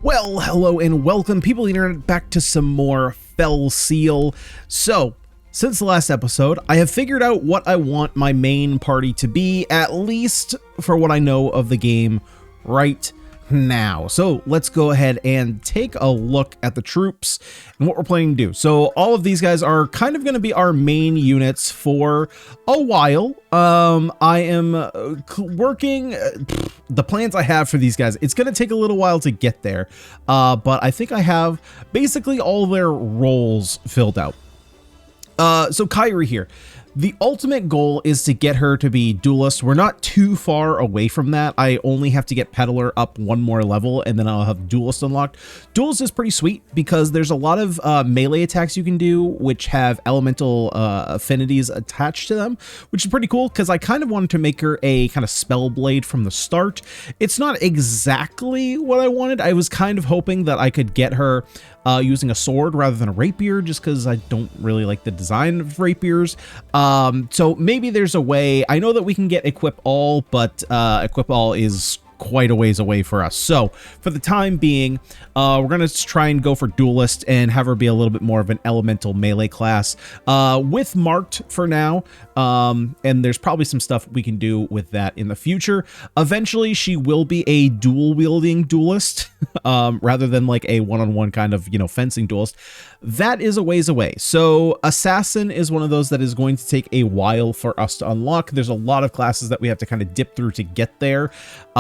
Well, hello and welcome, people of the internet, back to some more Fell Seal. So, since the last episode, I have figured out what I want my main party to be, at least for what I know of the game right now. So let's go ahead and take a look at the troops and what we're planning to do. So all of these guys are kind of going to be our main units for a while. I am working the plans I have for these guys. It's going to take a little while to get there, but I think I have basically all their roles filled out. So Kyrie here. The ultimate goal is to get her to be duelist. We're not too far away from that. I only have to get Peddler up one more level and then I'll have duelist unlocked. Duelist is pretty sweet because there's a lot of melee attacks you can do which have elemental affinities attached to them, which is pretty cool because I kind of wanted to make her a kind of spell blade from the start. It's not exactly what I wanted. I was kind of hoping that I could get her using a sword rather than a rapier, just because I don't really like the design of rapiers. So maybe there's a way. I know that we can get equip all, but equip all is quite a ways away for us. So for the time being, we're going to try and go for duelist and have her be a little bit more of an elemental melee class with marked for now. And there's probably some stuff we can do with that in the future. Eventually she will be a dual wielding duelist rather than like a one-on-one kind of, fencing duelist. That is a ways away. So assassin is one of those that is going to take a while for us to unlock. There's a lot of classes that we have to kind of dip through to get there.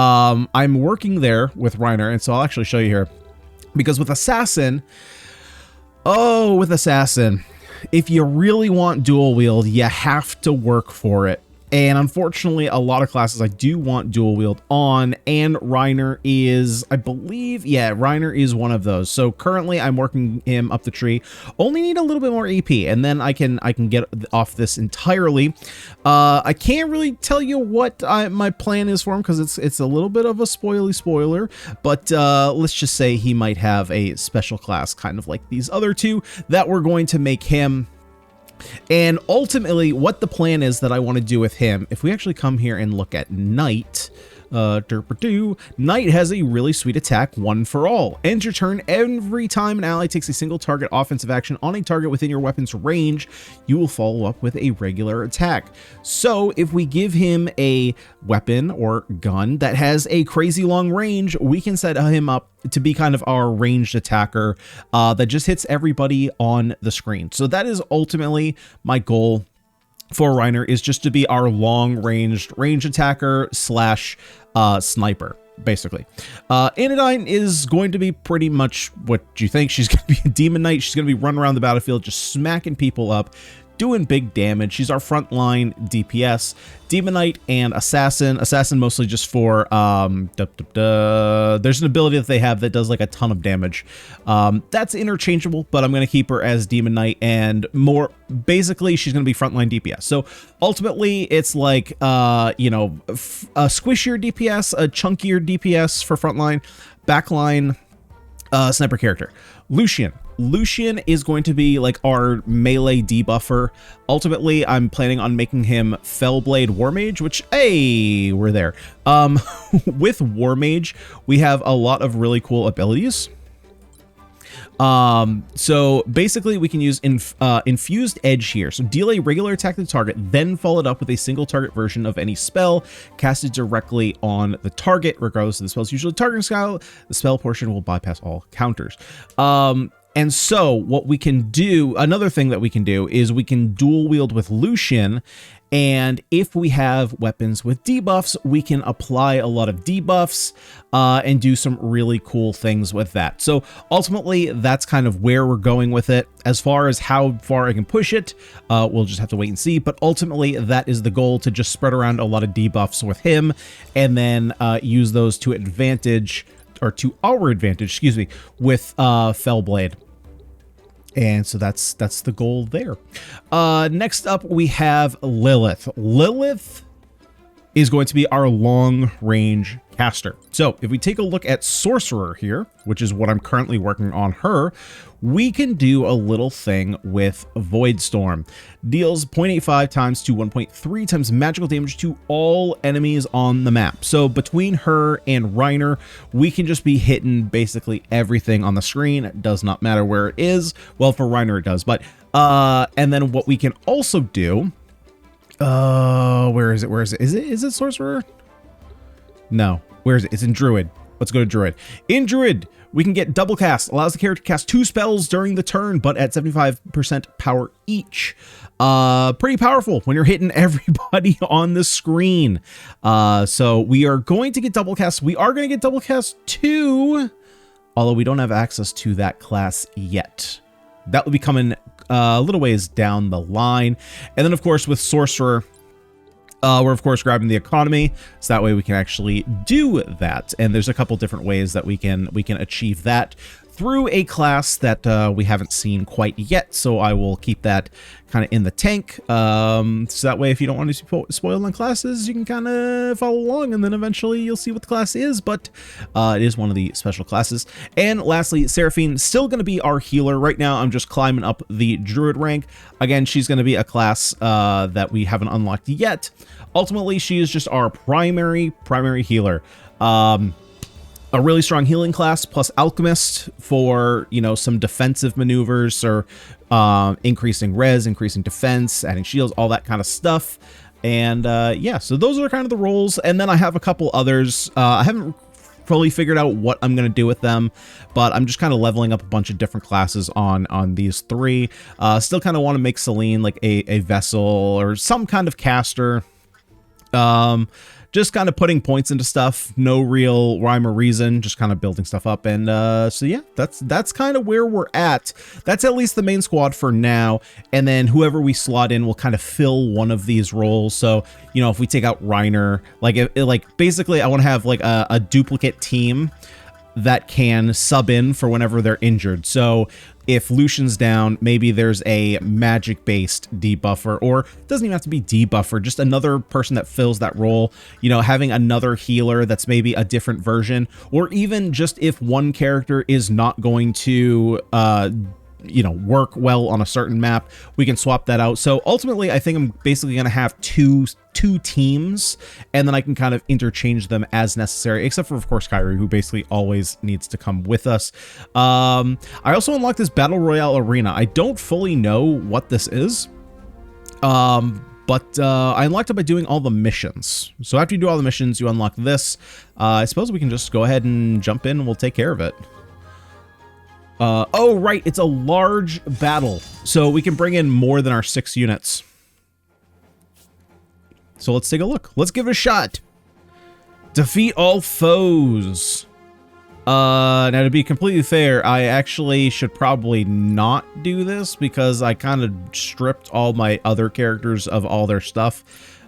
I'm working there with Reiner, and so I'll actually show you here. Because with Assassin, if you really want dual wield, you have to work for it. And unfortunately, a lot of classes I do want dual wield on, and Reiner is, I believe, yeah, Reiner is one of those. So currently I'm working him up the tree. Only need a little bit more AP, and then I can get off this entirely. I can't really tell you what my plan is for him because it's a little bit of a spoiler, but let's just say he might have a special class, kind of like these other two, that we're going to make him. And ultimately, what the plan is that I want to do with him, if we actually come here and look at Knight, Knight has a really sweet attack, one for all. Ends your turn every time an ally takes a single target offensive action on a target within your weapon's range, you will follow up with a regular attack. So if we give him a weapon or gun that has a crazy long range, we can set him up to be kind of our ranged attacker that just hits everybody on the screen. So that is ultimately my goal for Reiner, is just to be our long-ranged range attacker slash sniper, basically. Anodyne is going to be pretty much what you think. She's going to be a demon knight. She's going to be running around the battlefield just smacking people up, doing big damage. She's our frontline DPS. Demon Knight and Assassin. Assassin mostly just for, there's an ability that they have that does like a ton of damage. That's interchangeable, but I'm going to keep her as Demon Knight, and more, basically she's going to be frontline DPS. So ultimately it's like, a squishier DPS, a chunkier DPS for frontline, backline, sniper character. Lucian is going to be like our melee debuffer. Ultimately, I'm planning on making him Fellblade Warmage, which, hey, we're there. With Warmage, we have a lot of really cool abilities. So basically we can use infused edge here. So deal a regular attack to the target, then follow it up with a single target version of any spell casted directly on the target, regardless of the spell's usually targeting style. The spell portion will bypass all counters. And so what we can do, another thing that we can do is we can dual wield with Lucian. And if we have weapons with debuffs, we can apply a lot of debuffs and do some really cool things with that. So ultimately, that's kind of where we're going with it. As far as how far I can push it, we'll just have to wait and see. But ultimately, that is the goal, to just spread around a lot of debuffs with him and then use those to advantage, or to our advantage, excuse me, with Fellblade. And so that's the goal there. Next up, we have Lilith. Lilith is going to be our long range caster. So if we take a look at Sorcerer here, which is what I'm currently working on her, we can do a little thing with Void Storm. Deals 0.85 times to 1.3 times magical damage to all enemies on the map. So between her and Reiner, we can just be hitting basically everything on the screen. It does not matter where it is. Well, for Reiner it does, but and then what we can also do, where is it? Where is it? Is it Sorcerer? No. Where is it? It's in Druid. Let's go to Druid. In Druid, we can get double cast. Allows the character to cast 2 spells during the turn, but at 75% power each. Pretty powerful when you're hitting everybody on the screen. So we are going to get double cast. We are going to get double cast 2, although we don't have access to that class yet. That will be coming a little ways down the line. And then, of course, with Sorcerer, we're of course grabbing the economy, so that way we can actually do that. And there's a couple different ways that we can achieve that through a class that we haven't seen quite yet. So I will keep that kind of in the tank. So that way, if you don't want to be spoiled on classes, you can kind of follow along, and then eventually you'll see what the class is. But it is one of the special classes. And lastly, Seraphine, still going to be our healer. Right now, I'm just climbing up the Druid rank. Again, she's going to be a class that we haven't unlocked yet. Ultimately, she is just our primary healer. A really strong healing class, plus Alchemist for, you know, some defensive maneuvers, or increasing res, increasing defense, adding shields, all that kind of stuff. And yeah, so those are kind of the roles. And then I have a couple others. I haven't fully figured out what I'm going to do with them, but I'm just kind of leveling up a bunch of different classes on these 3. Still kind of want to make Celine like a vessel or some kind of caster. Just kind of putting points into stuff, no real rhyme or reason, just kind of building stuff up. And so yeah, that's kind of where we're at. That's at least the main squad for now. And then whoever we slot in will kind of fill one of these roles. So, you know, if we take out Reiner, like basically I want to have like a duplicate team that can sub in for whenever they're injured. So if Lucian's down, maybe there's a magic-based debuffer, or it doesn't even have to be debuffer, just another person that fills that role, you know, having another healer that's maybe a different version, or even just if one character is not going to, you know, work well on a certain map, we can swap that out. So ultimately, I think I'm basically going to have two teams, and then I can kind of interchange them as necessary, except for, of course, Kyrie, who basically always needs to come with us. I also unlocked this Battle Royale arena. I don't fully know what this is, but I unlocked it by doing all the missions. So after you do all the missions, you unlock this. I suppose we can just go ahead and jump in and we'll take care of it. Oh, right, it's a large battle, so we can bring in more than our 6 units. So let's take a look. Let's give it a shot. Defeat all foes. Now, to be completely fair, I actually should probably not do this because I kind of stripped all my other characters of all their stuff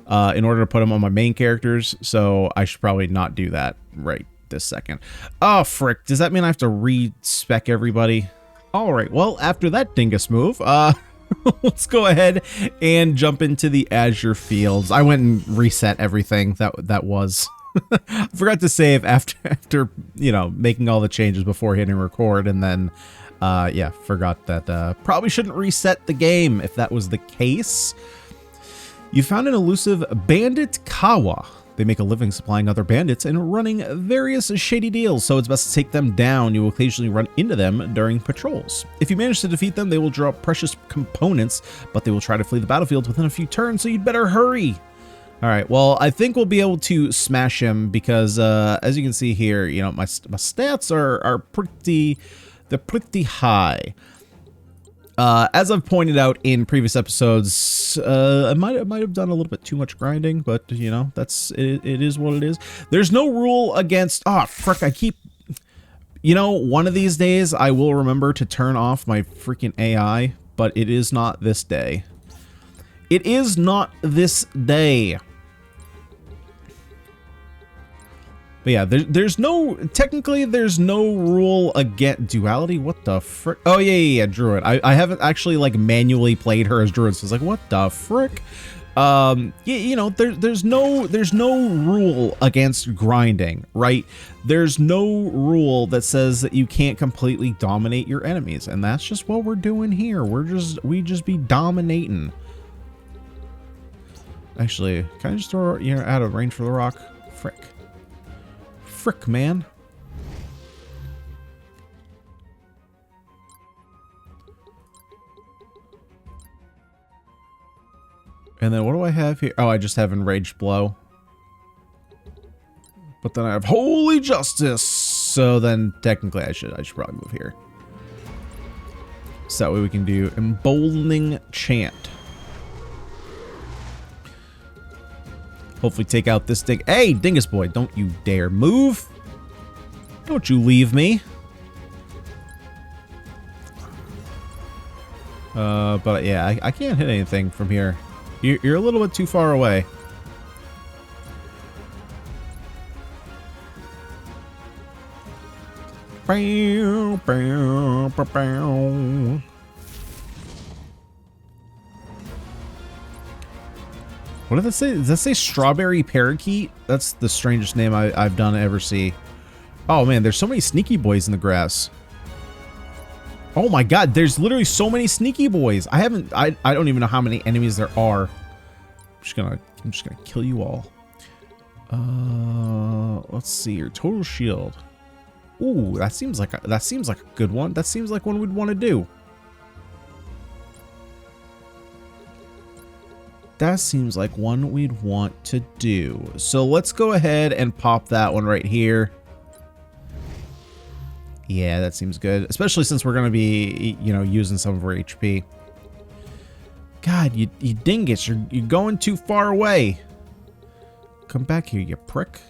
in order to put them on my main characters. So I should probably not do that right this second. Oh, frick. Does that mean I have to re-spec everybody? All right. Well, after that dingus move, let's go ahead and jump into the Azure Fields. I went and reset everything that was. I forgot to save after you know, making all the changes before hitting record, and then yeah, forgot that probably shouldn't reset the game if that was the case. You found an elusive bandit Kawa. They make a living supplying other bandits and running various shady deals, so it's best to take them down. You will occasionally run into them during patrols. If you manage to defeat them, they will drop precious components, but they will try to flee the battlefield within a few turns, so you'd better hurry. All right, well, I think we'll be able to smash him because, as you can see here, you know, my stats are pretty high. As I've pointed out in previous episodes, I might have done a little bit too much grinding, but you know, it is what it is. There's no rule against, oh frick, I keep, you know, one of these days I will remember to turn off my freaking AI, but it is not this day. It is not this day. But yeah, there's no, technically there's no rule against duality. What the frick? Oh yeah, Druid. I haven't actually like manually played her as Druid, so it's like, what the frick? you know, there's no rule against grinding, right? There's no rule that says that you can't completely dominate your enemies, and that's just what we're doing here. We just be dominating. Actually, can I just throw you out of range for the rock? Frick, man. And then what do I have here? Oh, I just have Enraged Blow. But then I have Holy Justice. So then technically I should probably move here. So that way we can do Emboldening Chant. Hopefully take out this thing. Hey, Dingus Boy, don't you dare move. Don't you leave me. But yeah, I can't hit anything from here. You're a little bit too far away. Bow, bow, bow, bow. What did that say? Does that say Strawberry Parakeet? That's the strangest name I've done ever see. Oh man, there's so many sneaky boys in the grass. Oh my god, there's literally so many sneaky boys. I don't even know how many enemies there are. I'm just gonna kill you all. Let's see your total shield. Ooh, that seems like a good one. That seems like one we'd want to do. That seems like one we'd want to do. So let's go ahead and pop that one right here. Yeah, that seems good. Especially since we're going to be, you know, using some of our HP. God, you dingus. You're going too far away. Come back here, you prick.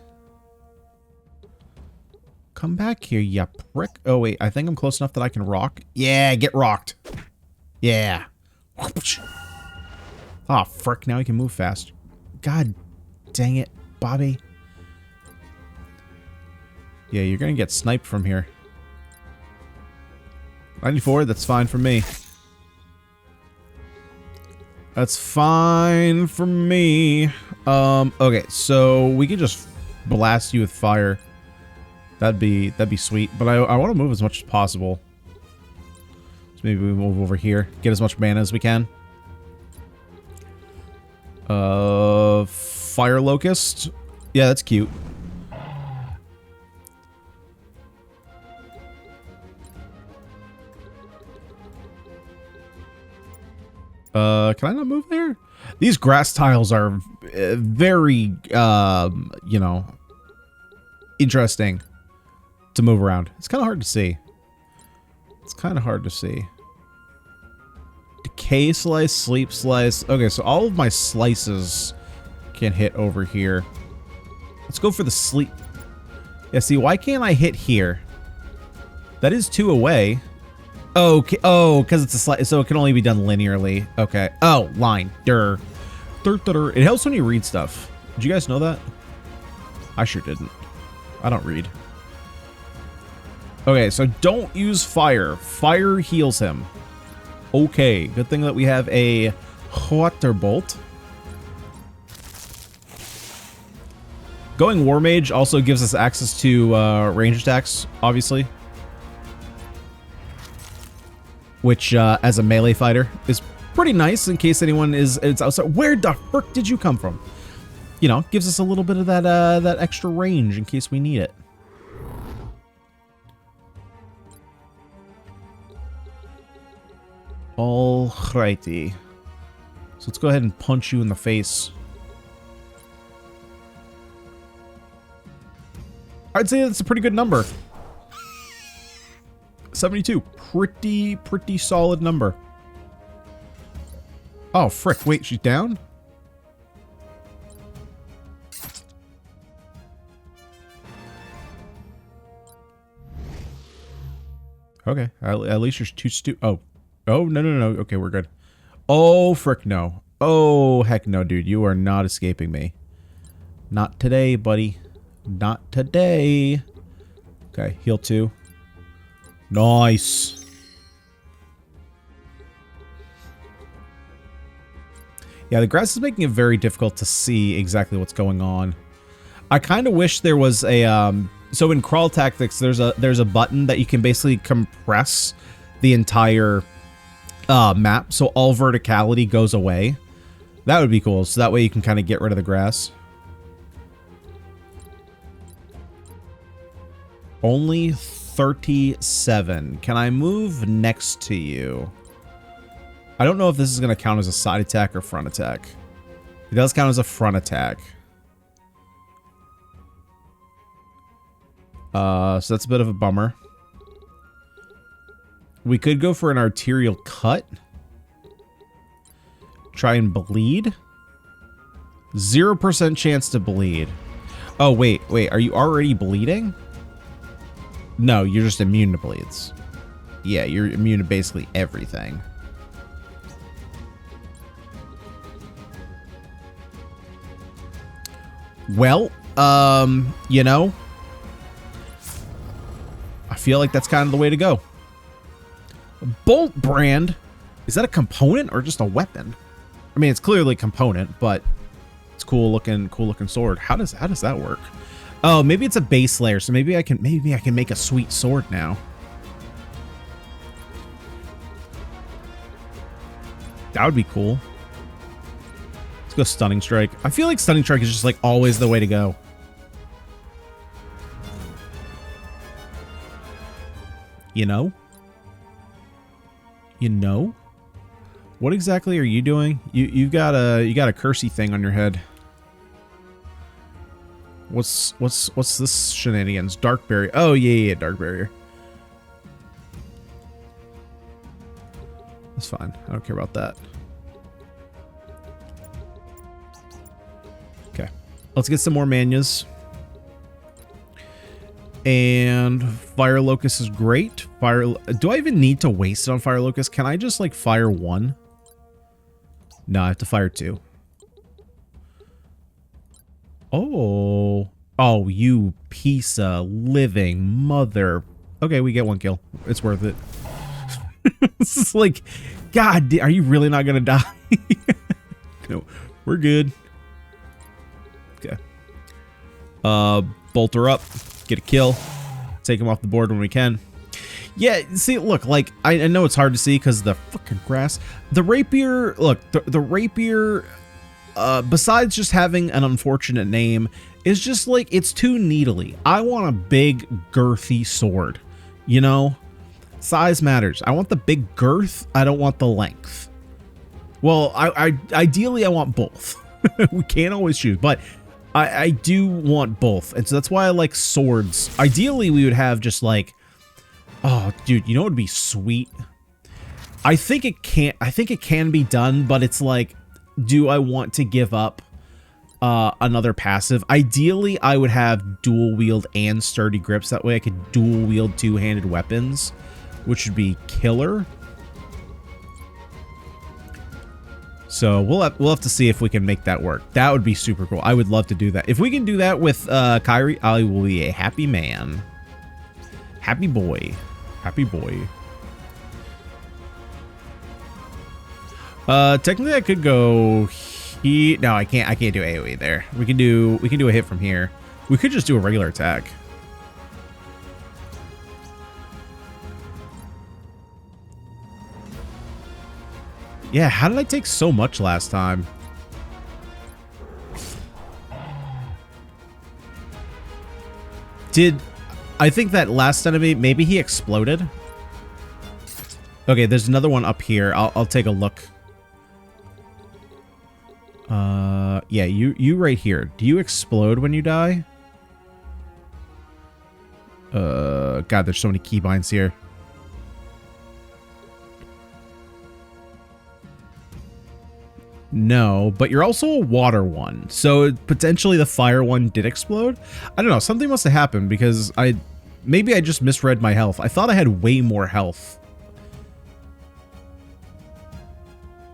Come back here, you prick. Oh, wait. I think I'm close enough that I can rock. Yeah, get rocked. Yeah. Oh, frick, now he can move fast. God dang it, Bobby. Yeah, you're gonna get sniped from here. 94, that's fine for me. That's fine for me. Okay, so we can just blast you with fire. That'd be sweet, but I want to move as much as possible. So maybe we move over here, get as much mana as we can. Fire Locust. Yeah, that's cute. Can I not move there? These grass tiles are very, you know, interesting to move around. It's kind of hard to see. It's kind of hard to see. Decay Slice, Sleep Slice. Okay, so all of my slices can hit over here. Let's go for the sleep. Yeah, see, why can't I hit here? That is 2 away. Okay. Oh, because it's a slice, so it can only be done linearly. Okay. Oh, line. Durr. It helps when you read stuff. Did you guys know that? I sure didn't. I don't read. Okay, so don't use fire. Fire heals him. Okay, good thing that we have a water bolt. Going War Mage also gives us access to range attacks, obviously. Which, as a melee fighter, is pretty nice in case anyone is outside. Where the frick did you come from? You know, gives us a little bit of that that extra range in case we need it. Alrighty. So let's go ahead and punch you in the face. I'd say that's a pretty good number. 72. Pretty solid number. Oh, frick. Wait, she's down? Okay. At least there's 2 Oh. Oh, no. Okay, we're good. Oh, frick no. Oh, heck no, dude. You are not escaping me. Not today, buddy. Not today. Okay, heal 2. Nice. Yeah, the grass is making it very difficult to see exactly what's going on. I kind of wish there was a so in crawl tactics there's a button that you can basically compress the entire map so all verticality goes away. That would be cool. So that way you can kind of get rid of the grass. Only 37. Can I move next to you? I don't know if this is going to count as a side attack or front attack. It does count as a front attack. So that's a bit of a bummer. We could go for an arterial cut. Try and bleed. 0% chance to bleed. Oh, wait. Are you already bleeding? No, you're just immune to bleeds. Yeah, you're immune to basically everything. Well, you know, I feel like that's kind of the way to go. Bolt brand, is that a component or just a weapon? I mean, it's clearly a component, but it's cool looking sword. How does that work? Oh, maybe it's a base layer, so maybe I can make a sweet sword now. That would be cool. Let's go Stunning Strike. I feel like Stunning Strike is just like always the way to go. You know? You know? What exactly are you doing? You got a cursey thing on your head. What's this shenanigans? Dark barrier. Oh yeah, dark barrier. That's fine. I don't care about that. Okay. Let's get some more Manyas. And Fire Locust is great. Do I even need to waste it on Fire Locust? Can I just like fire one? No, I have to fire two. Oh, you piece of living mother. Okay, we get one kill. It's worth it. This is like, God, are you really not gonna die? No, we're good. Okay. Bolt her up, get a kill, take him off the board when we can. Yeah, see, look, like, I know it's hard to see because the fucking grass. The rapier, look, the rapier, besides just having an unfortunate name, is just like, it's too needly. I want a big, girthy sword, you know? Size matters. I want the big girth. I don't want the length. Well, ideally, I want both. We can't always choose, but I do want both. And so that's why I like swords. Ideally, we would have just like, oh, dude, you know what would be sweet? I think it can be done, but it's like, do I want to give up another passive? Ideally, I would have dual wield and sturdy grips. That way I could dual wield two-handed weapons, which would be killer. So we'll have to see if we can make that work. That would be super cool. I would love to do that. If we can do that with Kyrie, I will be a happy man. Happy boy. Happy boy. Technically I could go he no, I can't do AoE there. We can do a hit from here. We could just do a regular attack. Yeah, how did I take so much last time? I think that last enemy, maybe he exploded? Okay, there's another one up here. I'll take a look. Yeah, you right here. Do you explode when you die? God, there's so many keybinds here. No, but you're also a water one, so potentially the fire one did explode. I don't know, something must have happened because maybe I just misread my health. I thought I had way more health.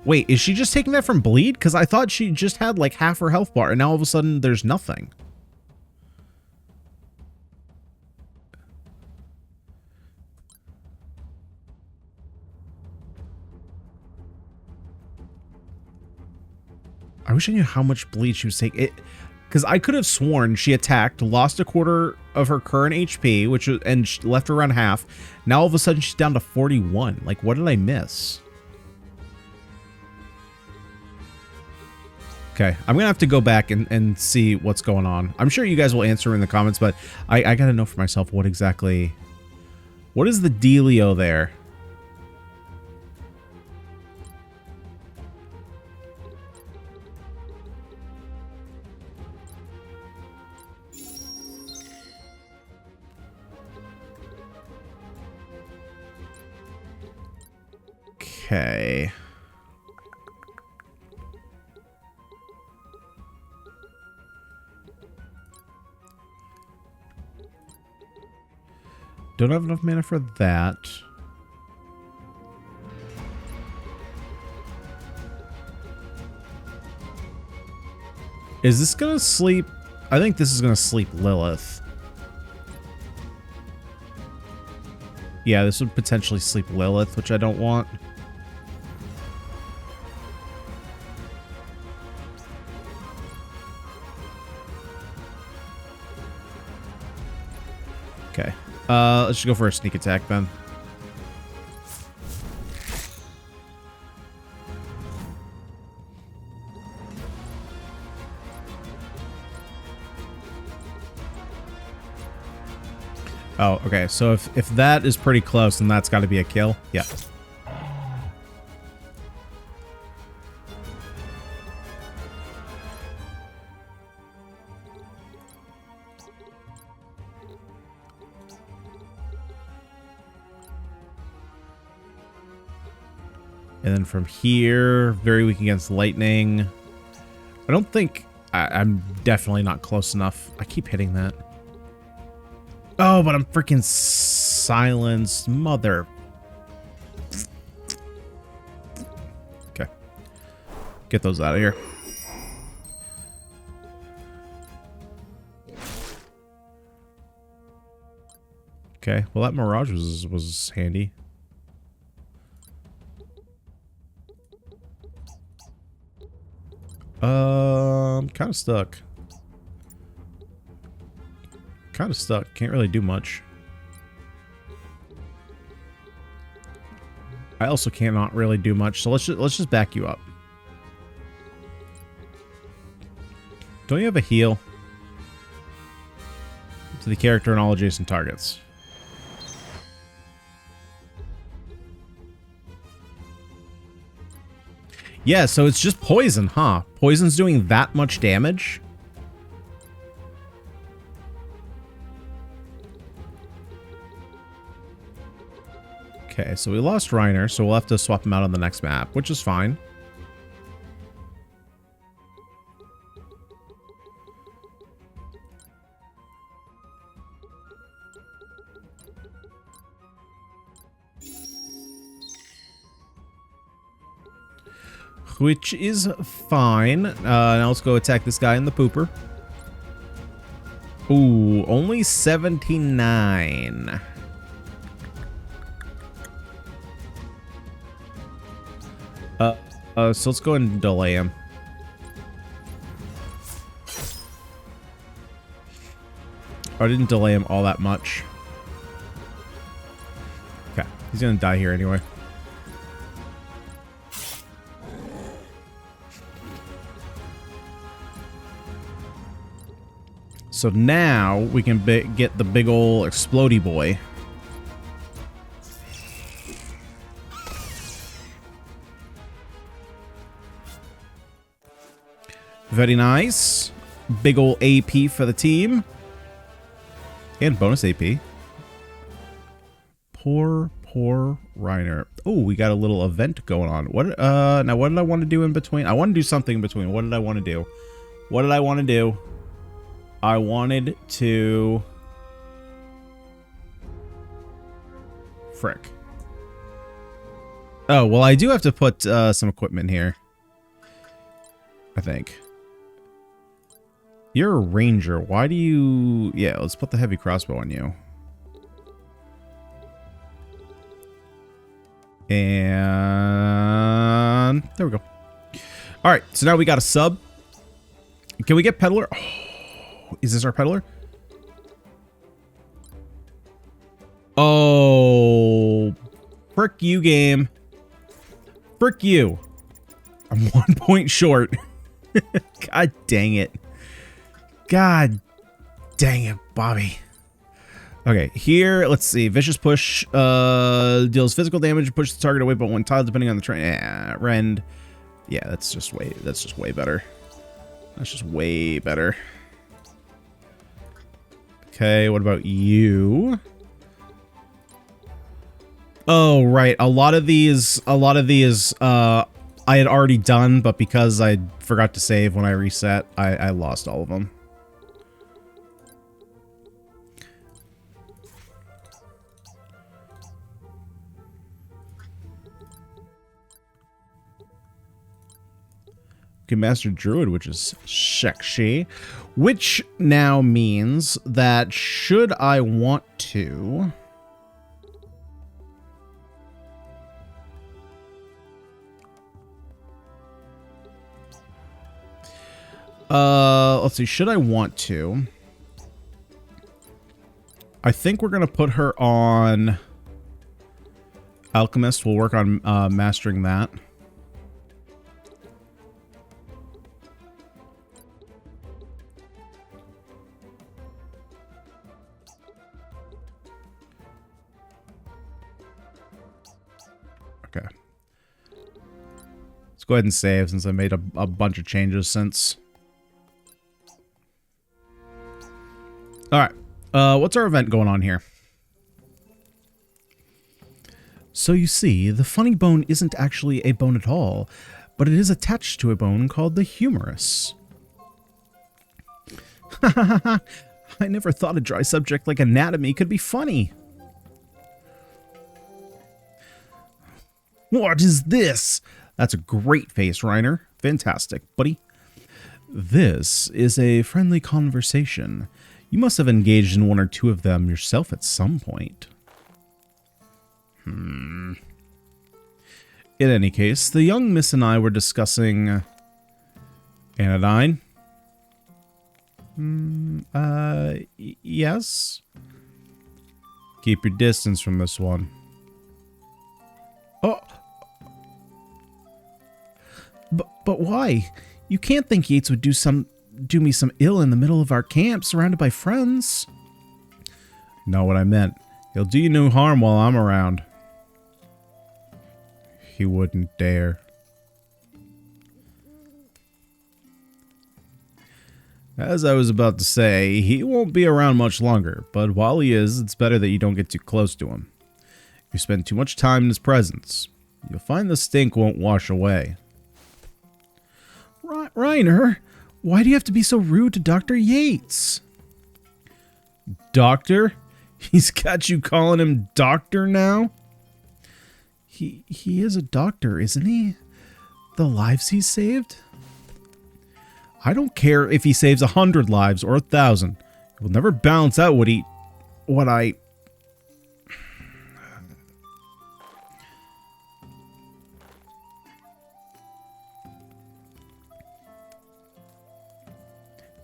Wait, is she just taking that from bleed? Because I thought she just had like half her health bar, and now all of a sudden there's nothing. I wish I knew how much bleed she was taking. It, because I could have sworn she attacked, lost a quarter of her current HP, and left her around half. Now all of a sudden she's down to 41. Like, what did I miss? Okay, I'm gonna have to go back and see what's going on. I'm sure you guys will answer in the comments, but I gotta know for myself what is the dealio there? Okay. Don't have enough mana for that. Is this gonna sleep? I think this is gonna sleep Lilith. Yeah, this would potentially sleep Lilith, which I don't want. Okay. Let's just go for a sneak attack then. Oh, okay. So if that is pretty close, then that's got to be a kill. Yeah. And then from here, very weak against lightning. I don't think... I'm definitely not close enough. I keep hitting that. Oh, but I'm freaking silenced. Mother. Okay. Get those out of here. Okay. Well, that Mirage was handy. Kind of stuck. Kind of stuck. Can't really do much. I also cannot really do much. So let's just back you up. Don't you have a heal to the character and all adjacent targets? Yeah, so it's just poison, huh? Poison's doing that much damage? Okay, so we lost Reiner, so we'll have to swap him out on the next map, which is fine. Which is fine. Now let's go attack this guy in the pooper. Ooh, only 79. So let's go ahead and delay him. I didn't delay him all that much. Okay, he's gonna die here anyway. So now we can get the big ol' explodey boy. Very nice. Big ol' AP for the team. And bonus AP. Poor Reiner. Oh, we got a little event going on. What? Now what did I want to do in between? I want to do something in between. What did I want to do? What did I want to do? I wanted to... Frick. Oh, well, I do have to put some equipment here. I think. You're a ranger. Why do you... Yeah, let's put the heavy crossbow on you. And... There we go. All right, so now we got a sub. Can we get peddler? Oh, is this our peddler? Oh, frick you, game. Frick you. I'm 1 point short. God dang it. God dang it, Bobby. Okay, here, let's see. Vicious push deals physical damage, push the target away but one tile depending on the train. Rend. Yeah, that's just way better. That's just way better. Okay, what about you? Oh, right. A lot of these I had already done, but because I forgot to save when I reset, I lost all of them. Okay, Master Druid, which is sexy, which now means that should I want to... let's see, should I want to? I think we're going to put her on Alchemist. We'll work on mastering that. Okay. Let's go ahead and save since I made a bunch of changes since. Alright. What's our event going on here? So you see, the funny bone isn't actually a bone at all, but it is attached to a bone called the humerus. I never thought a dry subject like anatomy could be funny. What is this? That's a great face, Reiner. Fantastic, buddy. This is a friendly conversation. You must have engaged in one or two of them yourself at some point. In any case, the young miss and I were discussing... Anodyne? Yes? Keep your distance from this one. Oh! But why? You can't think Yates would do me some ill in the middle of our camp, surrounded by friends. Not what I meant. He'll do you no harm while I'm around. He wouldn't dare. As I was about to say, he won't be around much longer, but while he is, it's better that you don't get too close to him. If you spend too much time in his presence, you'll find the stink won't wash away. Reiner, why do you have to be so rude to Dr. Yates? Doctor? He's got you calling him doctor now? He is a doctor, isn't he? The lives he saved? I don't care if he saves 100 lives or 1,000. It will never balance out what I...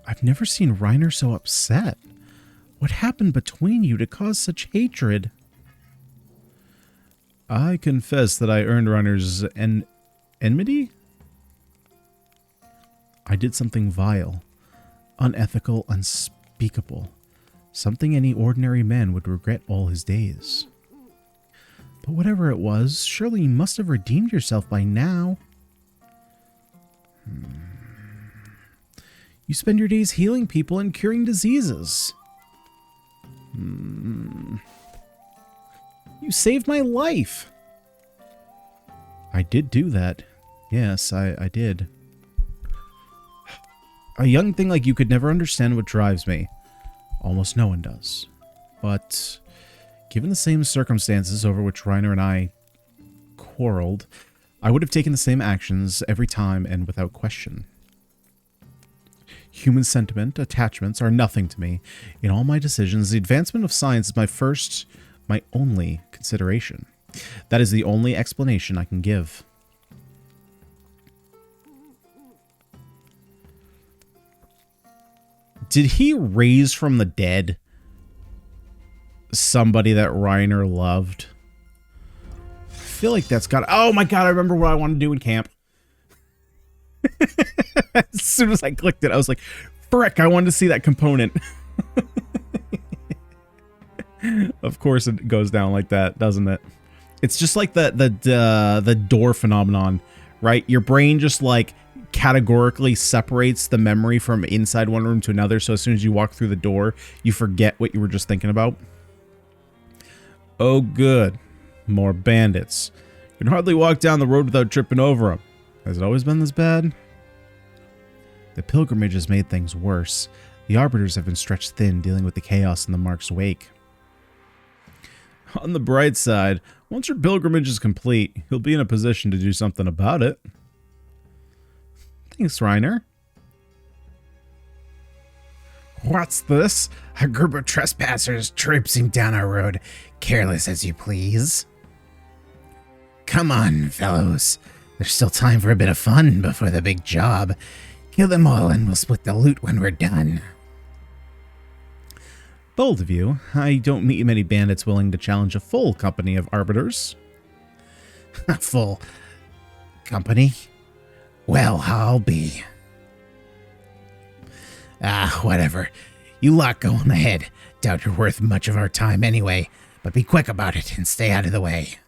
I've never seen Reiner so upset. What happened between you to cause such hatred? I confess that I earned Reiner's enmity? I did something vile, unethical, unspeakable. Something any ordinary man would regret all his days. But whatever it was, surely you must have redeemed yourself by now. You spend your days healing people and curing diseases. You saved my life. I did do that. Yes, I did. A young thing like you could never understand what drives me. Almost no one does. But given the same circumstances over which Reiner and I quarreled, I would have taken the same actions every time and without question. Human sentiment, attachments are nothing to me. In all my decisions, the advancement of science is my only consideration. That is the only explanation I can give. Did he raise from the dead somebody that Reiner loved? I feel like that's got... Oh my god, I remember what I wanted to do in camp. As soon as I clicked it, I was like, frick, I wanted to see that component. Of course it goes down like that, doesn't it? It's just like the door phenomenon, right? Your brain just like categorically separates the memory from inside one room to another, so as soon as you walk through the door, you forget what you were just thinking about. Oh good, more bandits. You can hardly walk down the road without tripping over them. Has it always been this bad? The pilgrimage has made things worse. The Arbiters have been stretched thin dealing with the chaos in the Mark's wake. On the bright side, once your pilgrimage is complete, you'll be in a position to do something about it. Thanks, Reiner. What's this? A group of trespassers traipsing down our road, careless as you please. Come on, fellows. There's still time for a bit of fun before the big job. Kill them all and we'll split the loot when we're done. Bold of you. I don't meet many bandits willing to challenge a full company of Arbiters. A full company? Well, I'll be. Whatever. You lot go on ahead. Doubt you're worth much of our time anyway, but be quick about it and stay out of the way.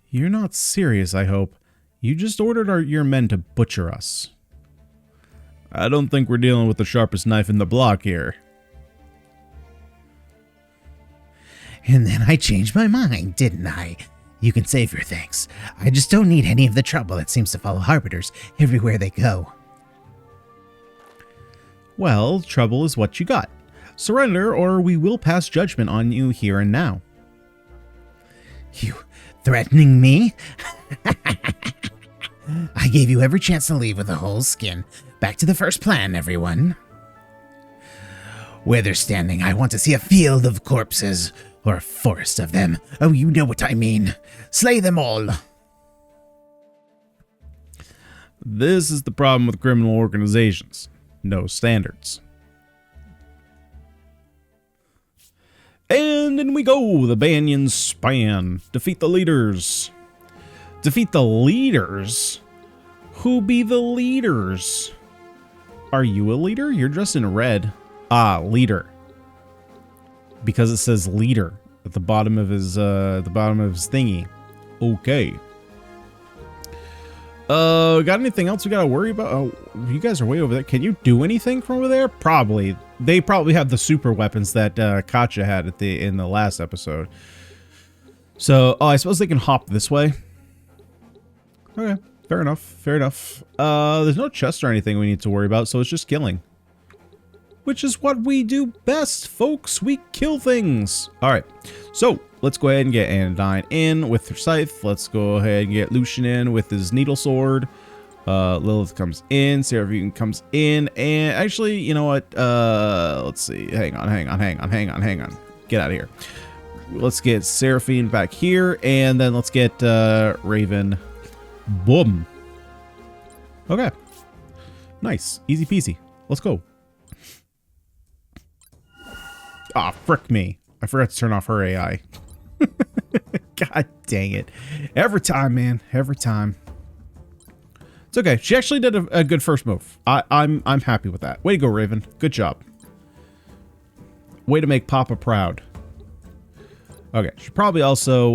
You're not serious, I hope. You just ordered your men to butcher us. I don't think we're dealing with the sharpest knife in the block here. And then I changed my mind, didn't I? You can save your thanks. I just don't need any of the trouble that seems to follow Arbiters everywhere they go. Well, trouble is what you got. Surrender, or we will pass judgment on you here and now. You threatening me? I gave you every chance to leave with a whole skin. Back to the first plan, everyone. Where they're standing, I want to see a field of corpses, or a forest of them. Oh, you know what I mean. Slay them all. This is the problem with criminal organizations. No standards. And in we go, the Ganyonz span. Defeat the leaders. Defeat the leaders? Who be the leaders? Are you a leader? You're dressed in red. Ah, leader. Because it says leader at the bottom of his thingy. Okay. Got anything else we gotta worry about? Oh, you guys are way over there. Can you do anything from over there? Probably. They probably have the super weapons that Katja had in the last episode. So, I suppose they can hop this way. Okay, fair enough. Fair enough. There's no chest or anything we need to worry about, so it's just killing. Which is what we do best, folks. We kill things. All right, so let's go ahead and get Anodyne in with her scythe. Let's go ahead and get Lucian in with his needle sword. Lilith comes in. Seraphine comes in. And actually, you know what? Let's see. Hang on. Get out of here. Let's get Seraphine back here. And then let's get Raven. Boom. Okay. Nice. Easy peasy. Let's go. Ah, frick me. I forgot to turn off her AI. God dang it. Every time, man. Every time. It's okay. She actually did a good first move. I'm happy with that. Way to go, Raven. Good job. Way to make Papa proud. Okay. Should probably also,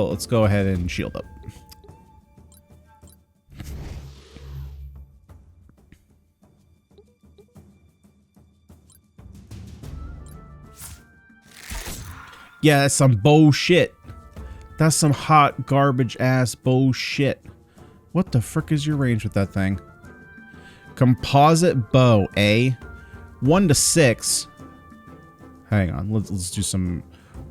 let's go ahead and shield up. Yeah, that's some bullshit. That's some hot garbage ass bullshit. What the frick is your range with that thing? Composite bow, eh? 1 to 6. Hang on, let's do some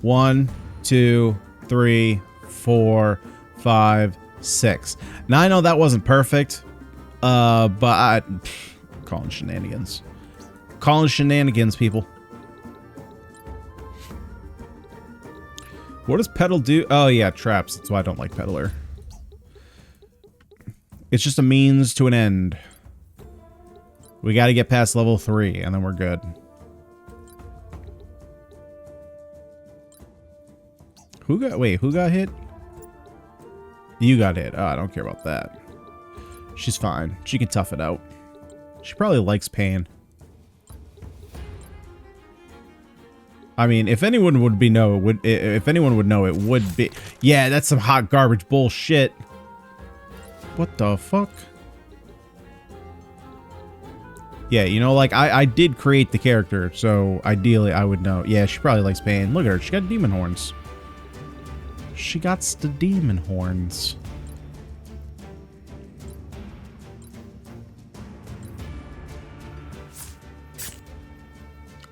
1, 2, 3, 4, 5, 6. Now I know that wasn't perfect, but calling shenanigans. Calling shenanigans, people. What does Petal do? Oh yeah, traps. That's why I don't like Peddler. It's just a means to an end. We got to get past level 3, and then we're good. Who got hit? You got hit. Oh, I don't care about that. She's fine. She can tough it out. She probably likes pain. I mean, if anyone would know, it would be. Yeah, that's some hot garbage bullshit. What the fuck? Yeah, you know, like, I did create the character, so ideally I would know. Yeah, she probably likes pain. Look at her. She got demon horns. She got the demon horns.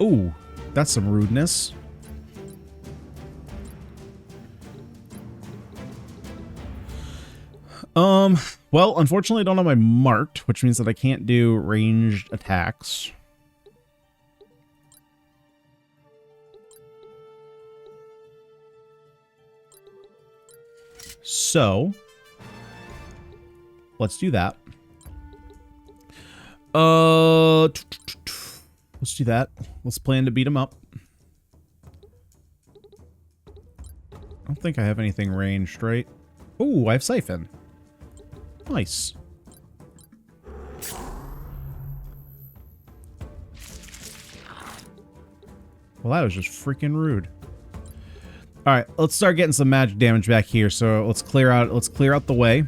Ooh, that's some rudeness. Well, unfortunately I don't have my marked, which means that I can't do ranged attacks. So, let's do that. Let's do that. Let's plan to beat him up. I don't think I have anything ranged, right? Ooh, I have Siphon. Nice. Well, that was just freaking rude. All right, let's start getting some magic damage back here. So let's clear out the way.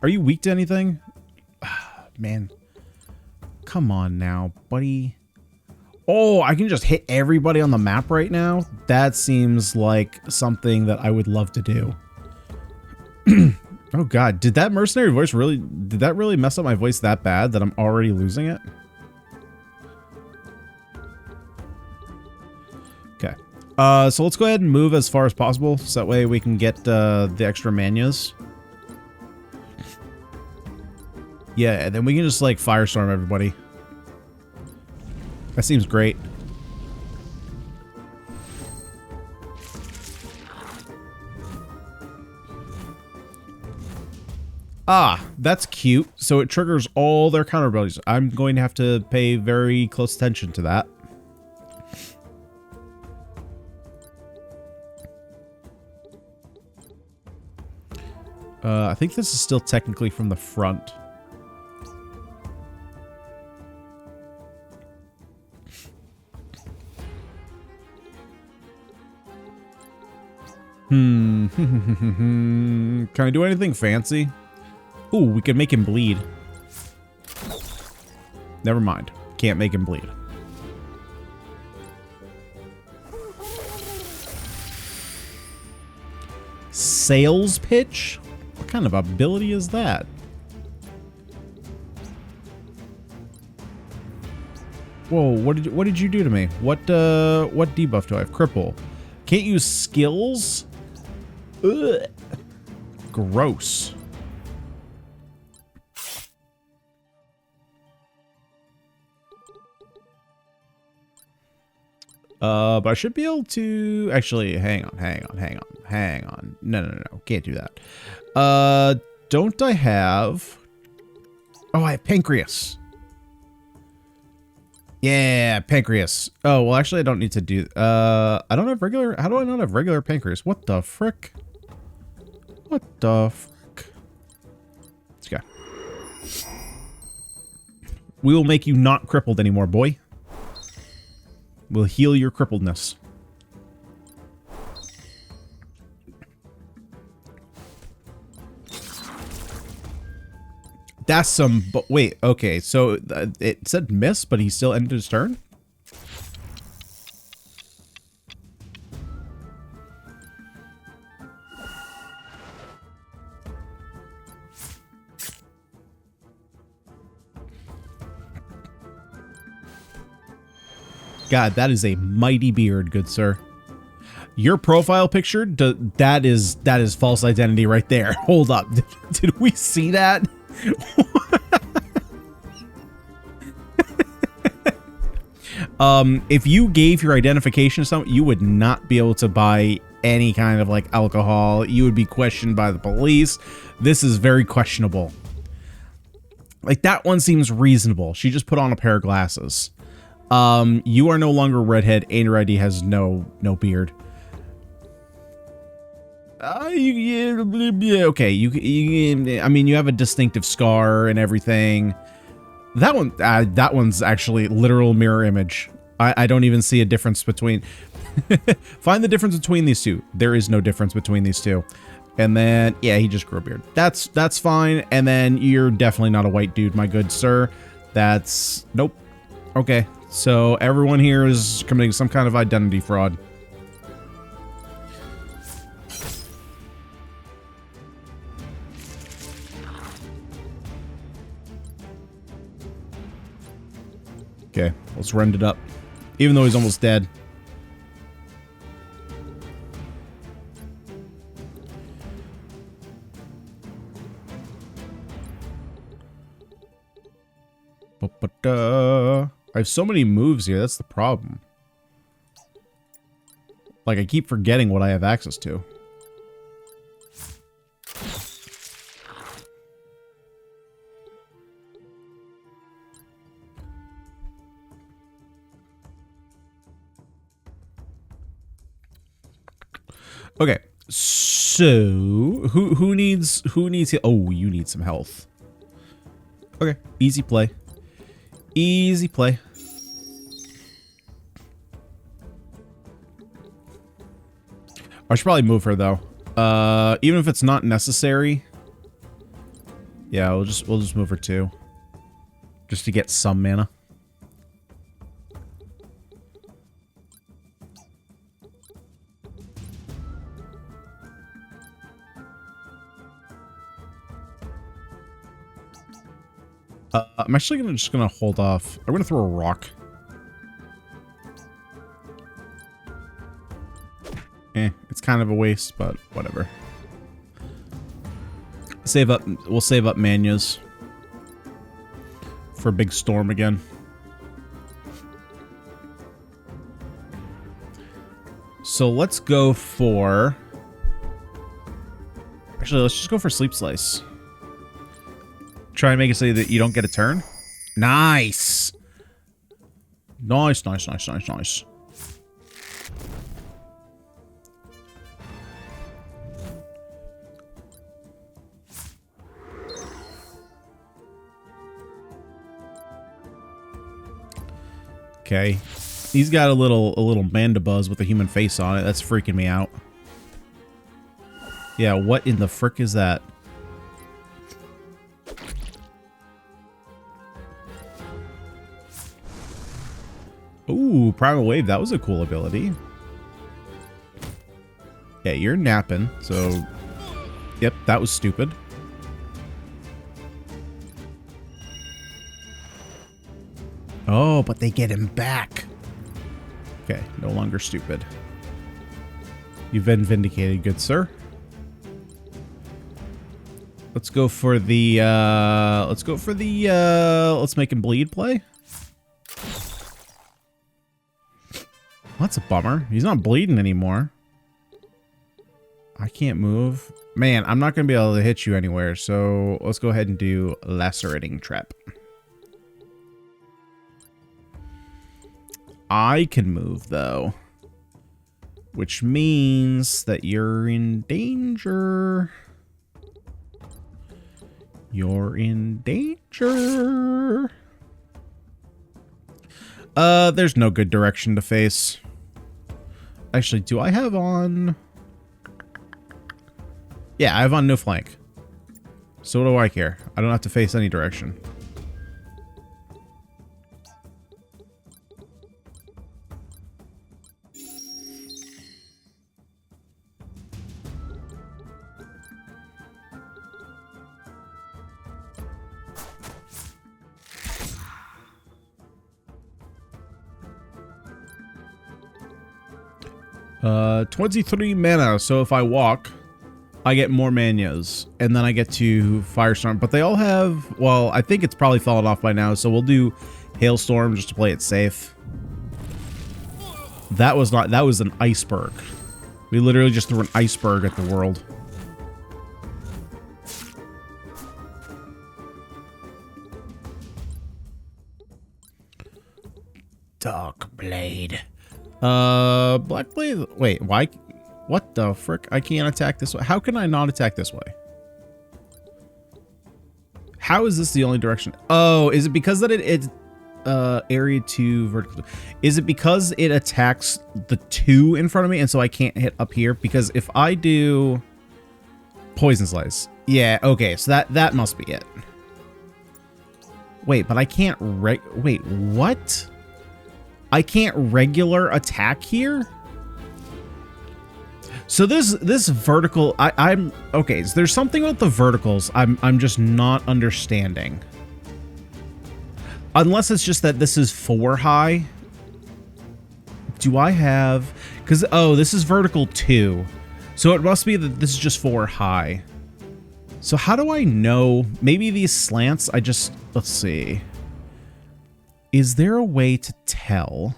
Are you weak to anything? Man. Come on now, buddy. Oh, I can just hit everybody on the map right now? That seems like something that I would love to do. Oh god, did that mercenary voice really mess up my voice that bad that I'm already losing it? Okay. So let's go ahead and move as far as possible, so that way we can get the extra manias. Yeah, and then we can just like firestorm everybody. That seems great. Ah, that's cute. So it triggers all their counter abilities. I'm going to have to pay very close attention to that. I think this is still technically from the front. Can I do anything fancy? Ooh, we can make him bleed. Never mind. Can't make him bleed. Sales pitch? What kind of ability is that? Whoa, what did you do to me? What debuff do I have? Cripple. Can't use skills? Ugh. Gross. But I should be able to actually hang on. No. Can't do that. Don't I have? Oh, I have pancreas. Yeah, pancreas. Oh, well, actually, I don't need to do... I don't have regular... How do I not have regular pancreas? What the frick? What the frick? Let's go. We will make you not crippled anymore, boy. We'll heal your crippledness. That's some... But wait, okay, so it said miss, but he still ended his turn? God, that is a mighty beard, good sir. Your profile picture, that is false identity right there. Hold up. Did we see that? If you gave your identification to someone, you would not be able to buy any kind of like alcohol. You would be questioned by the police. This is very questionable. Like, that one seems reasonable. She just put on a pair of glasses. You are no longer a redhead, and your ID has no beard. Yeah, okay. I mean, you have a distinctive scar and everything. That one's actually literal mirror image. I don't even see a difference between. Find the difference between these two. There is no difference between these two. And then, yeah, he just grew a beard. That's fine. And then you're definitely not a white dude, my good sir. That's nope. Okay, so everyone here is committing some kind of identity fraud. Okay, let's rend it up. Even though he's almost dead. I have so many moves here, that's the problem. Like, I keep forgetting what I have access to. Okay, so who needs oh, you need some health. Okay, easy play. Easy play. I should probably move her though. Even if it's not necessary. Yeah, we'll just move her too. Just to get some mana. I'm actually just gonna hold off. I'm gonna throw a rock. It's kind of a waste, but whatever. Save up. We'll save up Manias for a big storm again. So let's go for. Actually, let's just go for Sleep Slice. Try and make it so that you don't get a turn. Nice. Nice. Okay. He's got a little mandibuzz with a human face on it. That's freaking me out. Yeah, what in the frick is that? Ooh, Primal Wave. That was a cool ability. Yeah, you're napping, so... Yep, that was stupid. Oh, but they get him back. Okay, no longer stupid. You've been vindicated, good sir. Let's go for the, let's make him bleed play. That's a bummer. He's not bleeding anymore. I can't move. Man, I'm not going to be able to hit you anywhere, so let's go ahead and do Lacerating Trap. I can move, though. Which means that you're in danger. You're in danger. There's no good direction to face. Actually, do I have on... Yeah, I have on no flank. So what do I care? I don't have to face any direction. Uh, 23 mana, so if I walk, I get more Manias, and then I get to Firestorm, but they all have, well, I think it's probably fallen off by now, so we'll do Hailstorm just to play it safe. That was an iceberg. We literally just threw an iceberg at the world. Dark Blade. Black Blade. Wait, why? What the frick? I can't attack this way. How can I not attack this way? How is this the only direction? Oh, is it because that it's area 2 vertical? Is it because it attacks the 2 in front of me and so I can't hit up here? Because if I do poison slice, yeah, okay, so that must be it. Wait, but I can't wait, what? I can't regular attack here? So this vertical, I'm okay. So there's something about the verticals I'm just not understanding. Unless it's just that this is 4 high. Do I have? Because oh, this is vertical 2, so it must be that this is just 4 high. So how do I know? Maybe these slants. Let's see. Is there a way to tell?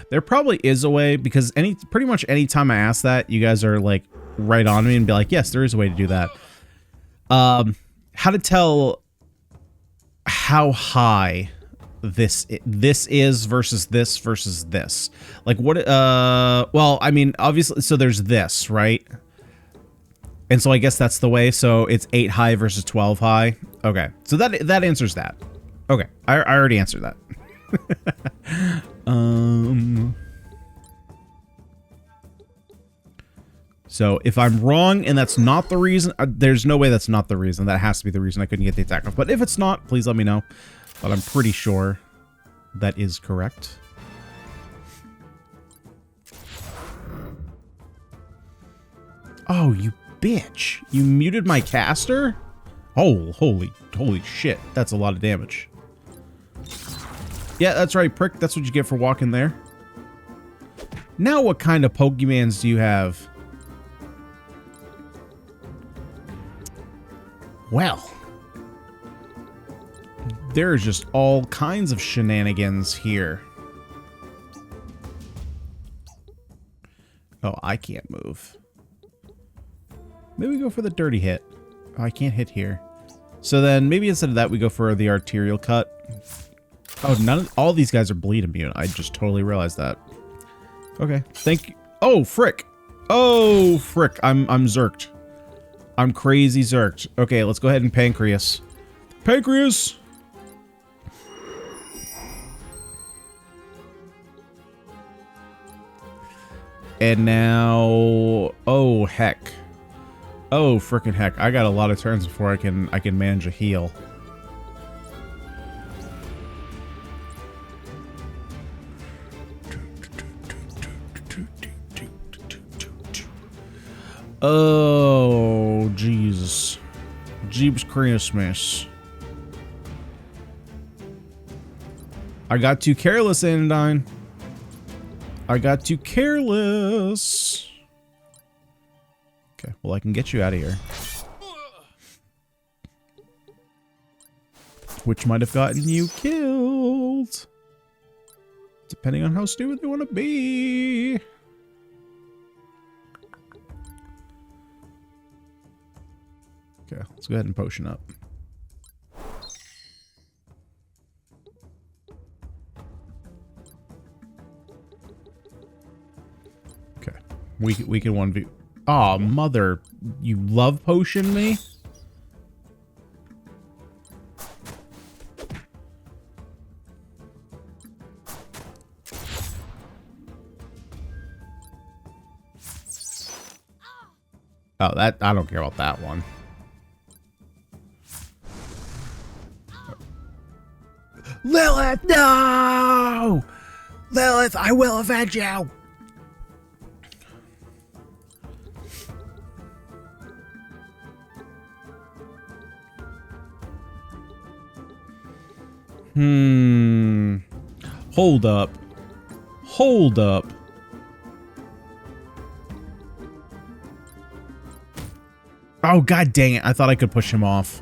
There probably is a way, because pretty much any time I ask that, you guys are like right on me and be like, yes, there is a way to do that. How to tell how high this is versus this. Like what, well, I mean, obviously, so there's this, right? And so I guess that's the way. So it's 8 high versus 12 high. Okay. So that answers that. Okay. I already answered that. So if I'm wrong and that's not the reason, there's no way that's not the reason. That has to be the reason I couldn't get the attack off. But if it's not, please let me know. But I'm pretty sure that is correct. Oh, you bitch. You muted my caster? Oh, holy shit. That's a lot of damage. Yeah, that's right, prick. That's what you get for walking there. Now what kind of Pokemons do you have? Well, there's just all kinds of shenanigans here. Oh, I can't move. Maybe we go for the dirty hit. Oh, I can't hit here. So then maybe instead of that, we go for the arterial cut. Oh, all these guys are bleed immune. I just totally realized that. Okay, thank you. Oh, frick. Oh, frick. I'm zerked. I'm crazy zerked. Okay, let's go ahead and Pancreas. Pancreas! And now... Oh, heck. Oh, frickin' heck. I got a lot of turns before I can manage a heal. Oh, Jesus. Jeebs Christmas. I got too careless, Anodyne. I got too careless. Okay, well, I can get you out of here. Which might have gotten you killed. Depending on how stupid you want to be. Okay, let's go ahead and potion up. Okay, we can 1v. Aw, mother, you love potion me? Oh, that, I don't care about that one. Lilith, no! Lilith, I will avenge you! Hold up. Hold up. Oh, god dang it. I thought I could push him off.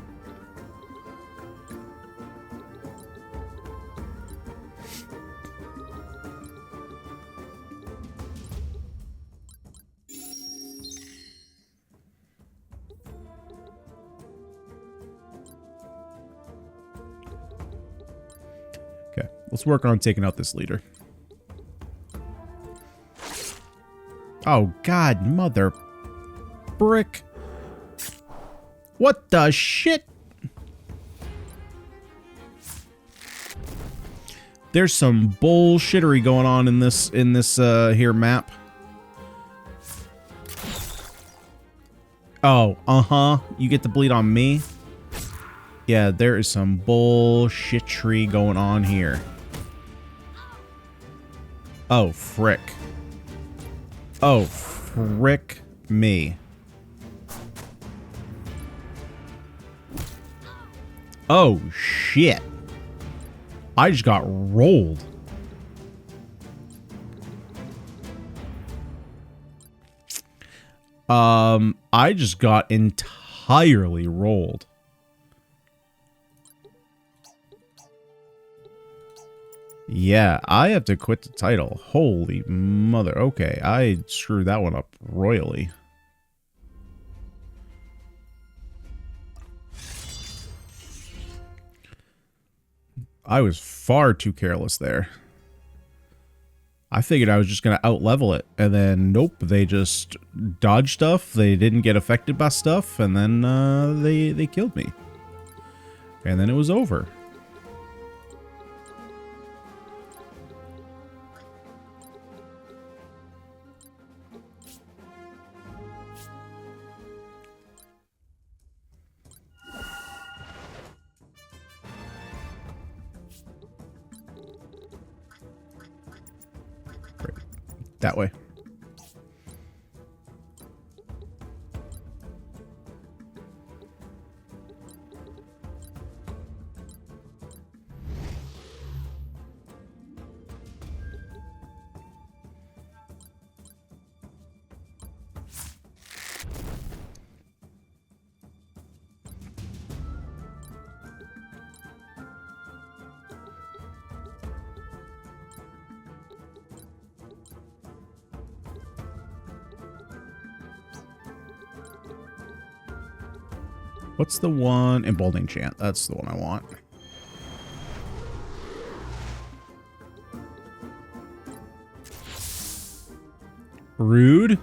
let's work on taking out this leader. Oh, God, mother brick. What the shit? There's some bullshittery going on in this here map. Oh, uh-huh. You get to bleed on me? Yeah, there is some bullshittery going on here. Oh, frick. Oh, frick me. Oh, shit. I just got rolled. I just got entirely rolled. Yeah, I have to quit the title. Holy mother. Okay, I screwed that one up royally. I was far too careless there. I figured I was just going to out-level it, and then nope, they just dodged stuff, they didn't get affected by stuff, and then they killed me. And then it was over. That way. What's the one? Emboldening Chant. That's the one I want. Rude.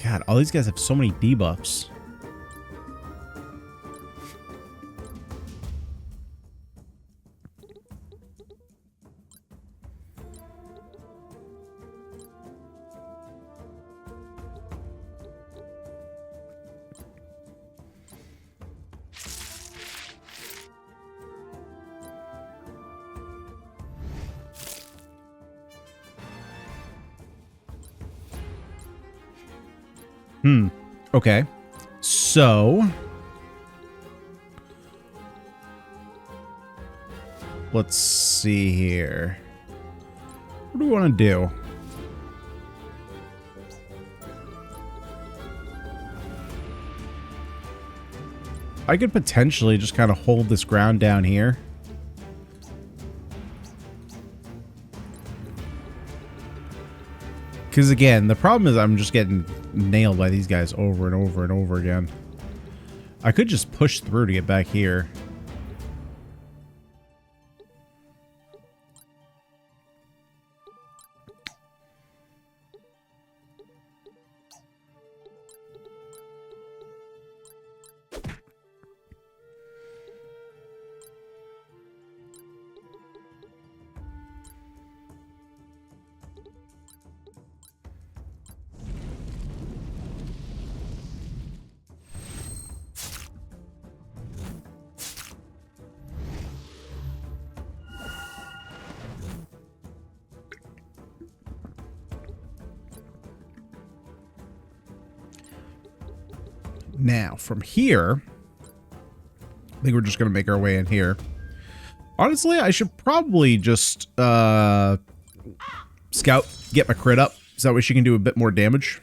God, all these guys have so many debuffs. Okay. So let's see here. What do we want to do? I could potentially just kind of hold this ground down here. Because again, the problem is I'm just getting nailed by these guys over and over and over again. I could just push through to get back here. Now, from here, I think we're just going to make our way in here. Honestly, I should probably just scout, get my crit up, so that way she can do a bit more damage.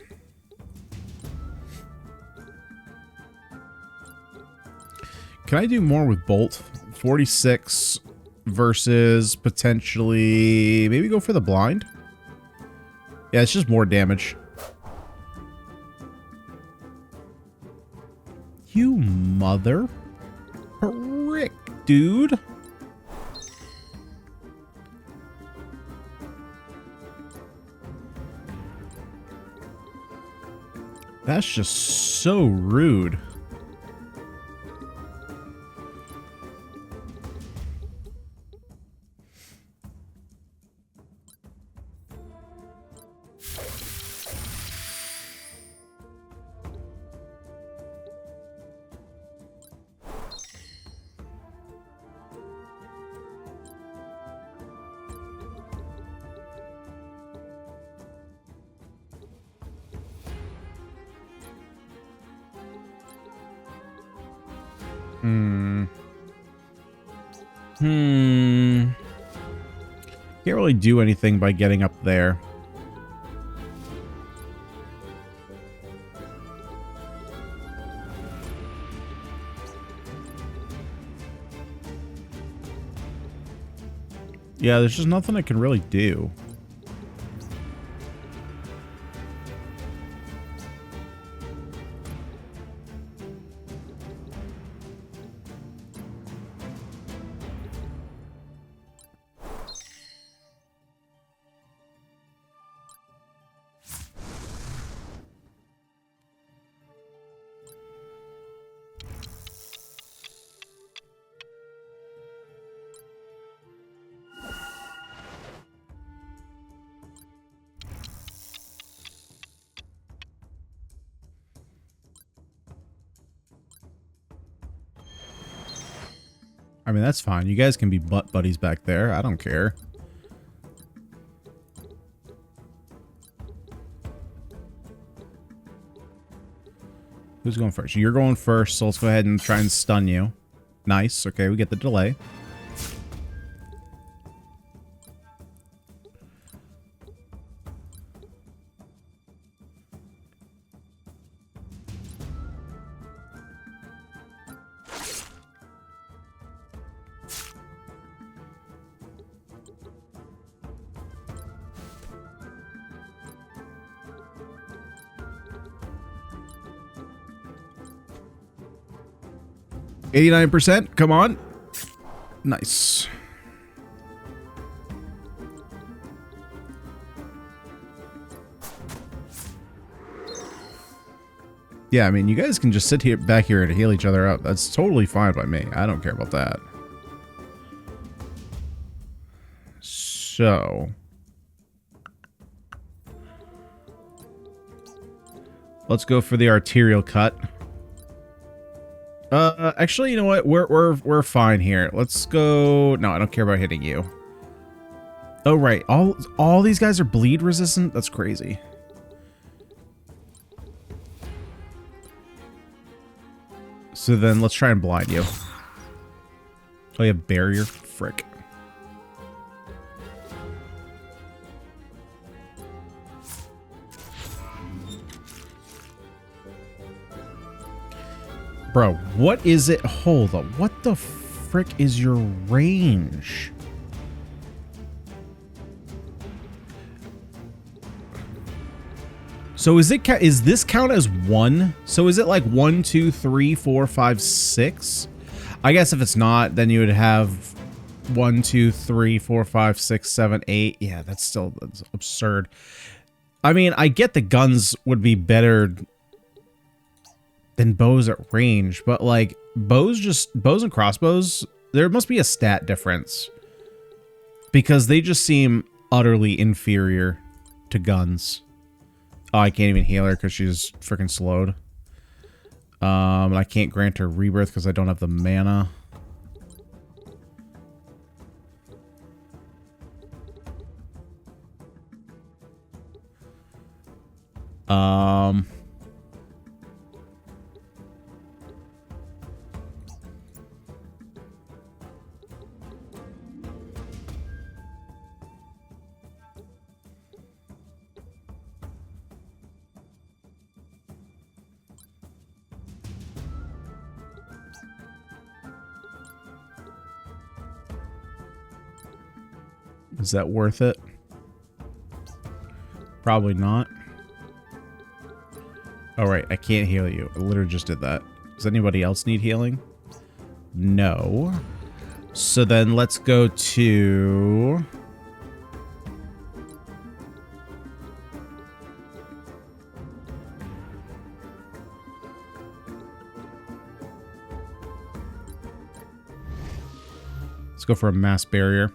Can I do more with Bolt? 46 versus potentially... Maybe go for the blind? Yeah, it's just more damage. You mother frick, dude. That's just so rude. Can't really do anything by getting up there. Yeah, there's just nothing I can really do. I mean, that's fine. You guys can be butt buddies back there. I don't care. Who's going first? You're going first, so let's go ahead and try and stun you. Nice. Okay, we get the delay. %. Come on. Nice. Yeah, I mean, you guys can just sit here back here and heal each other up. That's totally fine by me. I don't care about that. So let's go for the arterial cut. Actually, you know what? We're fine here. Let's go. No, I don't care about hitting you. Oh, right. All these guys are bleed resistant? That's crazy. So then let's try and blind you. Oh, you have barrier? Frick. Bro, what is it? Hold up. What the frick is your range? So is this count as 1? So is it like 1, 2, 3, 4, 5, 6? I guess if it's not, then you would have 1, 2, 3, 4, 5, 6, 7, 8. Yeah, that's absurd. I mean, I get the guns would be better than bows at range, but like bows and crossbows, there must be a stat difference because they just seem utterly inferior to guns. Oh, I can't even heal her because she's freaking slowed. I can't grant her rebirth because I don't have the mana. Is that worth it? Probably not. All right, I can't heal you. I literally just did that. Does anybody else need healing? No. So then let's go to... Let's go for a mass barrier.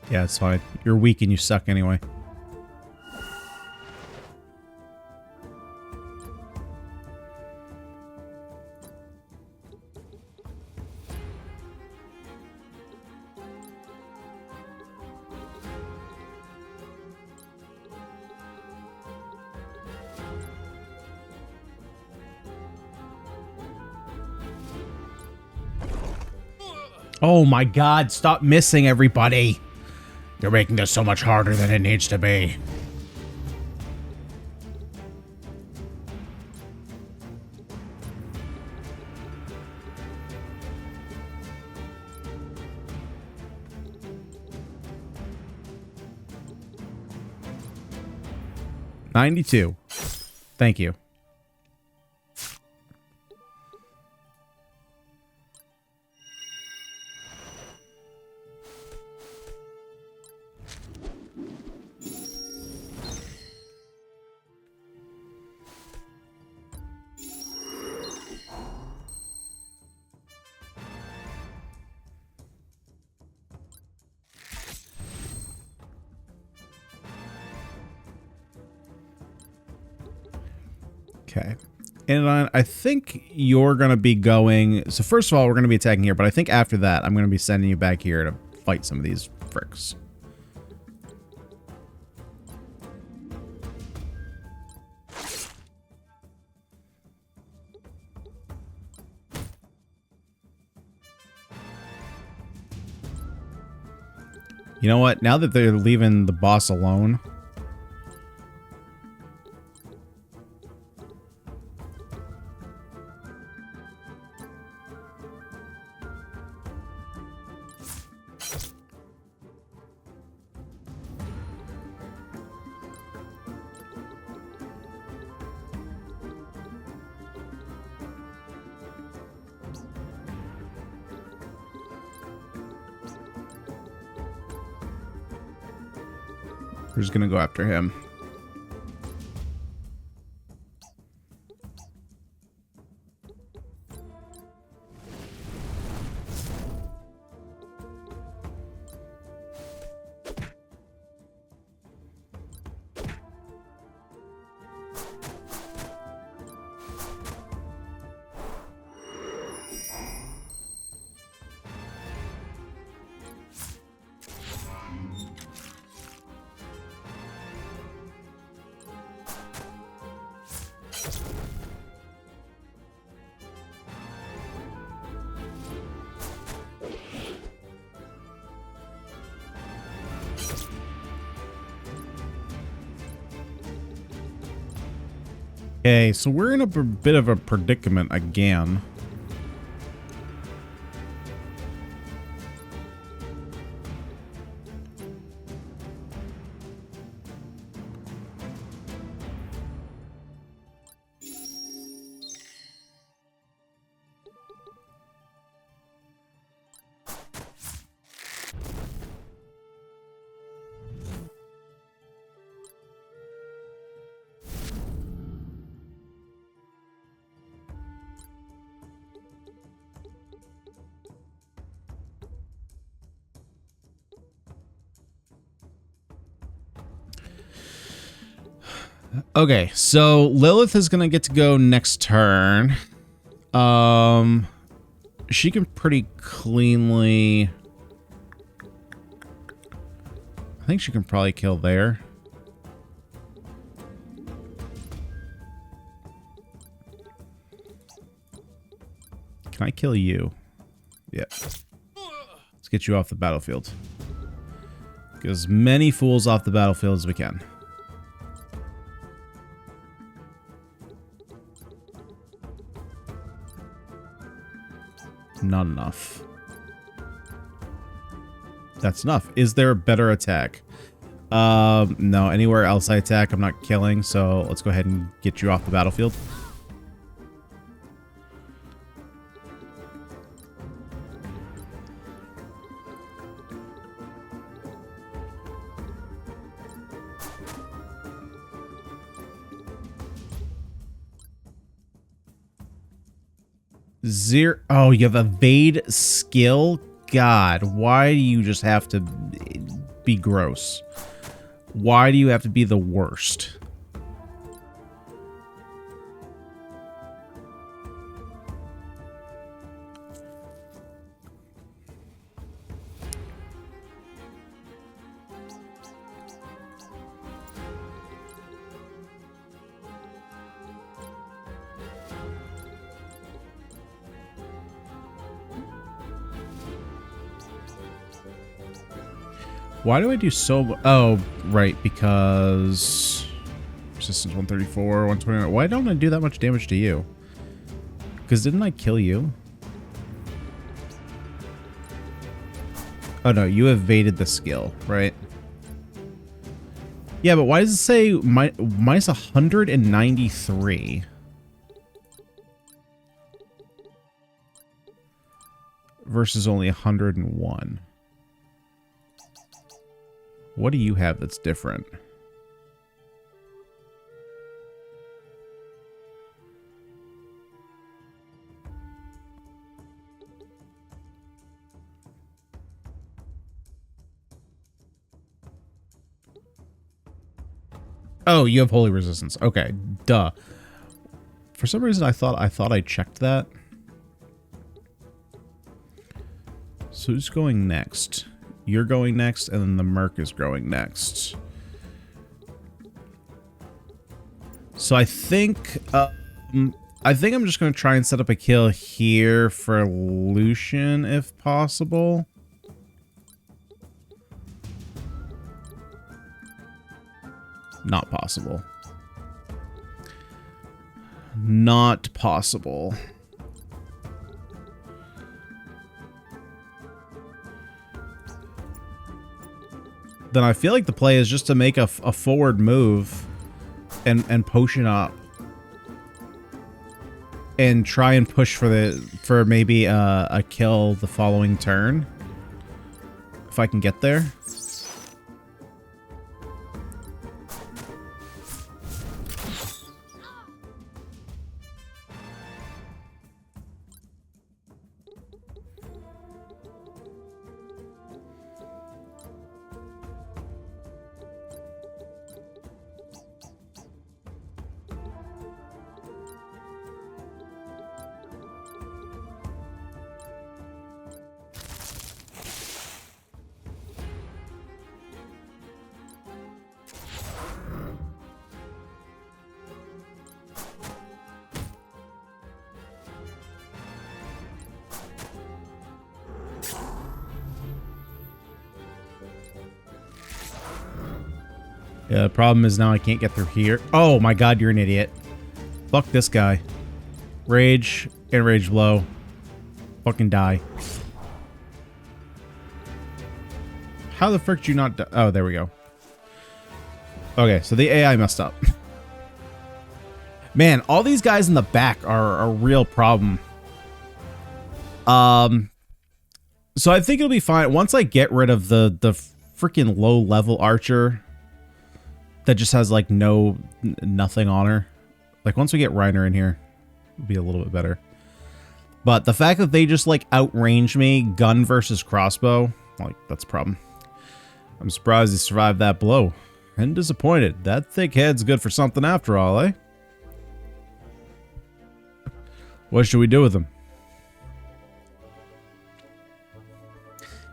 Yeah, it's fine. You're weak and you suck anyway. Oh my god, stop missing everybody. You're making this so much harder than it needs to be. $92. Thank you. Okay. And I think you're going to be going... So first of all, we're going to be attacking here, but I think after that, I'm going to be sending you back here to fight some of these fricks. You know what? Now that they're leaving the boss alone... We're just gonna go after him. Okay, so we're in a bit of a predicament again. Okay, so Lilith is gonna get to go next turn. She can pretty cleanly... I think she can probably kill there. Can I kill you? Yeah. Let's get you off the battlefield. Get as many fools off the battlefield as we can. Not enough. That's enough. Is there a better attack? No. Anywhere else I attack, I'm not killing. So let's go ahead and get you off the battlefield. Zero. Oh, you have evade skill? God, why do you just have to be gross? Why do you have to be the worst? Why do I do so... Oh, right, because... Resistance 134, 129... Why don't I do that much damage to you? Because didn't I kill you? Oh, no, you evaded the skill, right? Yeah, but why does it say minus 193? Versus only 101. What do you have that's different? Oh, you have holy resistance. Okay, duh. For some reason I thought I checked that. So who's going next? You're going next, and then the Merc is going next. So I think I'm just going to try and set up a kill here for Lucian, if possible. Not possible. Not possible. Then I feel like the play is just to make a forward move and potion up and try and push for maybe a kill the following turn if I can get there. Yeah, the problem is now I can't get through here. Oh my god, you're an idiot. Fuck this guy. Rage and rage blow. Fucking die. How the frick did you not die? Oh, there we go. Okay, so the AI messed up. Man, all these guys in the back are a real problem. So I think it'll be fine. Once I get rid of the freaking low level archer that just has like nothing on her. Like once we get Reiner in here, it'll be a little bit better. But the fact that they just like outrange me, gun versus crossbow, like that's a problem. I'm surprised he survived that blow. And disappointed. That thick head's good for something after all, eh? What should we do with him?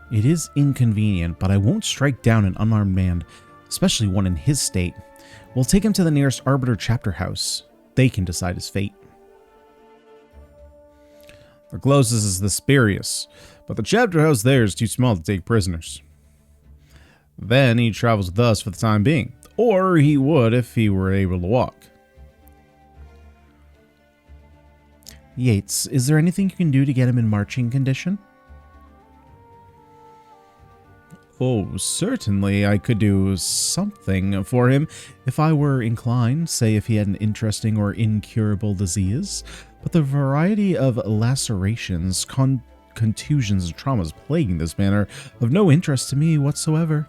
It is inconvenient, but I won't strike down an unarmed man, especially one in his state. We'll take him to the nearest Arbiter chapter house. They can decide his fate. The closest is the Spirius, but the chapter house there is too small to take prisoners. Then he travels with us for the time being, or he would if he were able to walk. Yates, is there anything you can do to get him in marching condition? Oh, certainly I could do something for him if I were inclined, say if he had an interesting or incurable disease. But the variety of lacerations, contusions, and traumas plaguing this man are of no interest to me whatsoever.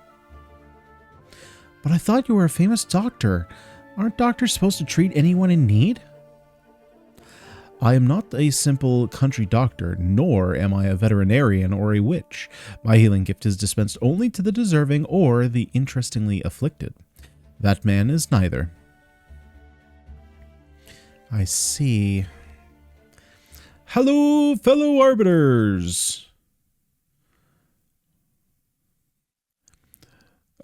But I thought you were a famous doctor. Aren't doctors supposed to treat anyone in need? I am not a simple country doctor, nor am I a veterinarian or a witch. My healing gift is dispensed only to the deserving or the interestingly afflicted. That man is neither. I see. Hello, fellow Arbiters!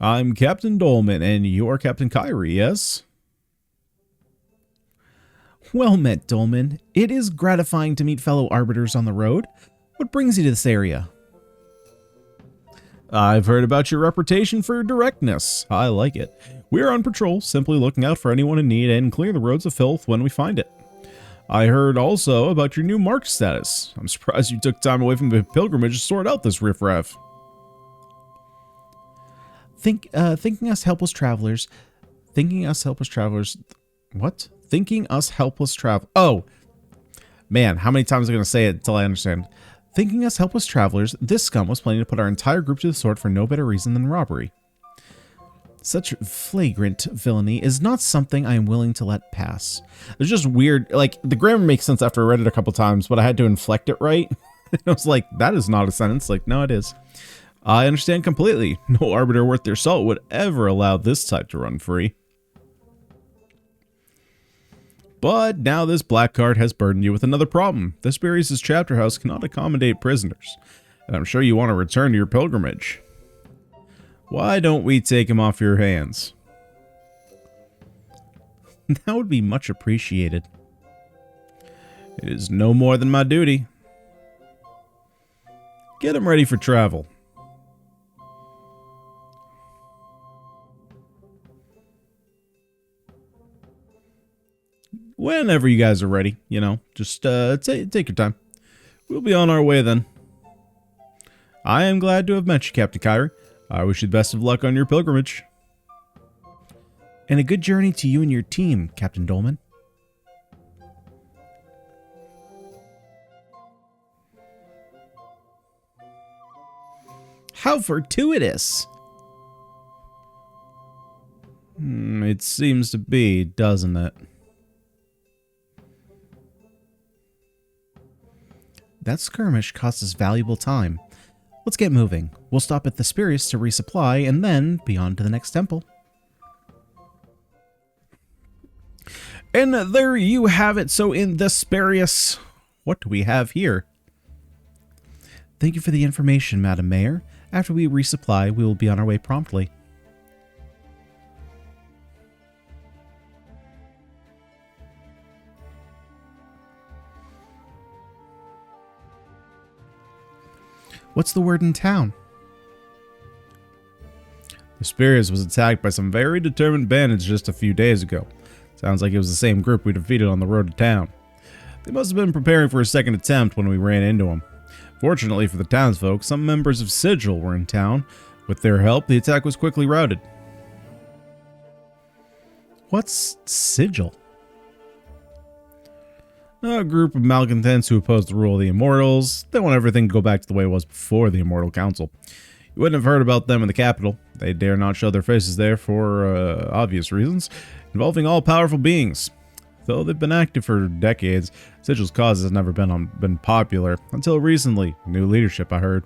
I'm Captain Dolman, and you're Captain Kyrie, yes? Well met, Dolman. It is gratifying to meet fellow Arbiters on the road. What brings you to this area? I've heard about your reputation for directness. I like it. We're on patrol, simply looking out for anyone in need and clear the roads of filth when we find it. I heard also about your new mark status. I'm surprised you took time away from the pilgrimage to sort out this riffraff. Thinking us helpless travelers. What? Thinking us helpless travel. Oh, man, how many times am I going to say it until I understand? Thinking us helpless travelers, this scum was planning to put our entire group to the sword for no better reason than robbery. Such flagrant villainy is not something I am willing to let pass. It's just weird. Like, the grammar makes sense after I read it a couple times, but I had to inflect it right. I was like, that is not a sentence. Like, no, it is. I understand completely. No arbiter worth their salt would ever allow this type to run free. But now this black card has burdened you with another problem. This Tiberius' chapter house cannot accommodate prisoners, and I'm sure you want to return to your pilgrimage. Why don't we take him off your hands? That would be much appreciated. It is no more than my duty. Get him ready for travel. Whenever you guys are ready, you know, just take your time. We'll be on our way then. I am glad to have met you, Captain Kyrie. I wish you the best of luck on your pilgrimage. And a good journey to you and your team, Captain Dolman. How fortuitous! It seems to be, doesn't it? That skirmish cost us valuable time. Let's get moving. We'll stop at the Tiberius to resupply, and then be on to the next temple. And there you have it. So in the Tiberius, what do we have here? Thank you for the information, Madam Mayor. After we resupply, we will be on our way promptly. What's the word in town? The Tiberius was attacked by some very determined bandits just a few days ago. Sounds like it was the same group we defeated on the road to town. They must have been preparing for a second attempt when we ran into them. Fortunately for the townsfolk, some members of Sigil were in town. With their help, the attack was quickly routed. What's Sigil? A group of malcontents who oppose the rule of the Immortals. They want everything to go back to the way it was before the Immortal Council. You wouldn't have heard about them in the capital. They dare not show their faces there for obvious reasons, involving all-powerful beings. Though they've been active for decades, Sigil's cause has never been popular. Until recently. New leadership, I heard.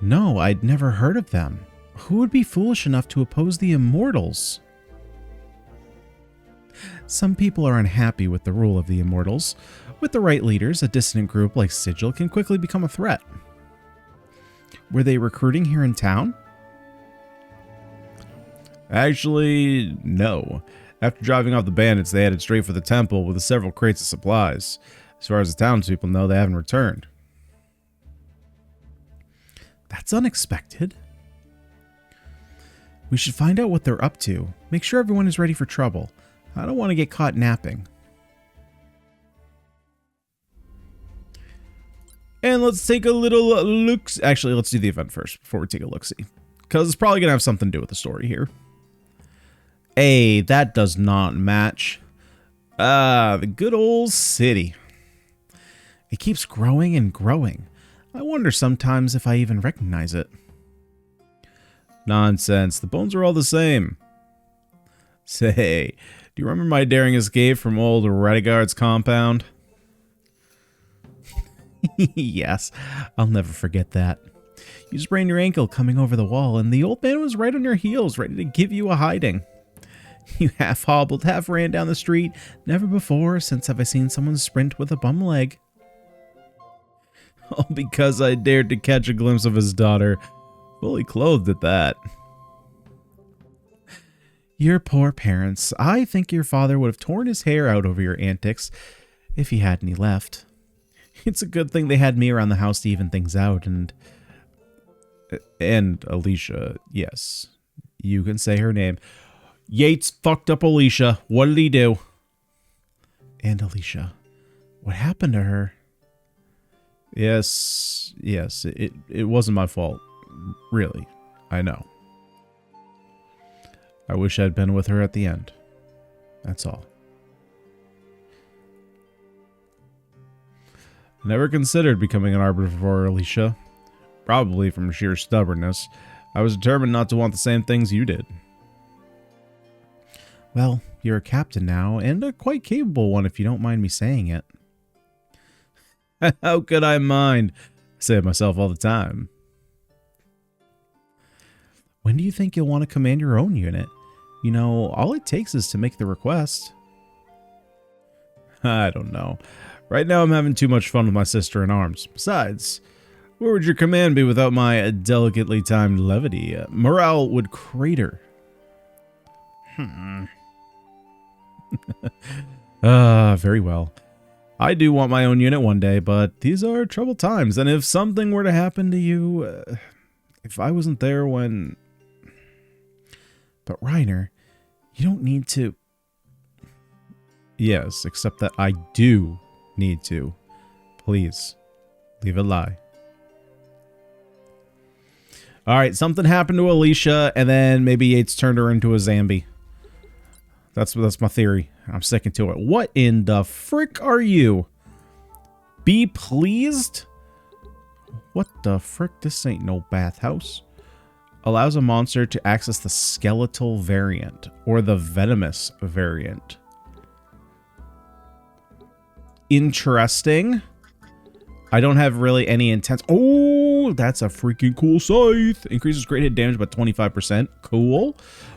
No, I'd never heard of them. Who would be foolish enough to oppose the Immortals? Some people are unhappy with the rule of the Immortals. With the right leaders, a dissident group like Sigil can quickly become a threat. Were they recruiting here in town? Actually, no. After driving off the bandits, they headed straight for the temple with several crates of supplies. As far as the townspeople know, they haven't returned. That's unexpected. We should find out what they're up to. Make sure everyone is ready for trouble. I don't want to get caught napping. And let's take a little look. Actually, let's do the event first before we take a look-see. Because it's probably going to have something to do with the story here. Hey, that does not match. The good old city. It keeps growing and growing. I wonder sometimes if I even recognize it. Nonsense. The bones are all the same. Say, do you remember my daring escape from old Redigard's compound? Yes, I'll never forget that. You sprained your ankle coming over the wall, and the old man was right on your heels, ready to give you a hiding. You half hobbled, half ran down the street. Never before since have I seen someone sprint with a bum leg. All because I dared to catch a glimpse of his daughter, fully clothed at that. Your poor parents. I think your father would have torn his hair out over your antics if he had any left. It's a good thing they had me around the house to even things out, and Alicia, yes, you can say her name. Yates fucked up Alicia. What did he do? And Alicia, what happened to her? Yes, it wasn't my fault. Really, I know. I wish I'd been with her at the end. That's all. Never considered becoming an arbiter for Alicia. Probably from sheer stubbornness. I was determined not to want the same things you did. Well, you're a captain now, and a quite capable one if you don't mind me saying it. How could I mind? I say it myself all the time. When do you think you'll want to command your own unit? You know, all it takes is to make the request. I don't know. Right now I'm having too much fun with my sister in arms. Besides, where would your command be without my delicately timed levity? Morale would crater. Very well. I do want my own unit one day, but these are troubled times, and if something were to happen to you, if I wasn't there when... But Reiner, you don't need to... Yes, except that I do need to. Please, leave it lie. Alright, something happened to Alicia, and then maybe Yates turned her into a Zambi. That's my theory. I'm sticking to it. What in the frick are you? Be pleased? What the frick? This ain't no bathhouse. Allows a monster to access the skeletal variant or the venomous variant. Interesting. I don't have really any intense... Oh, that's a freaking cool scythe. Increases great hit damage by 25%. Cool.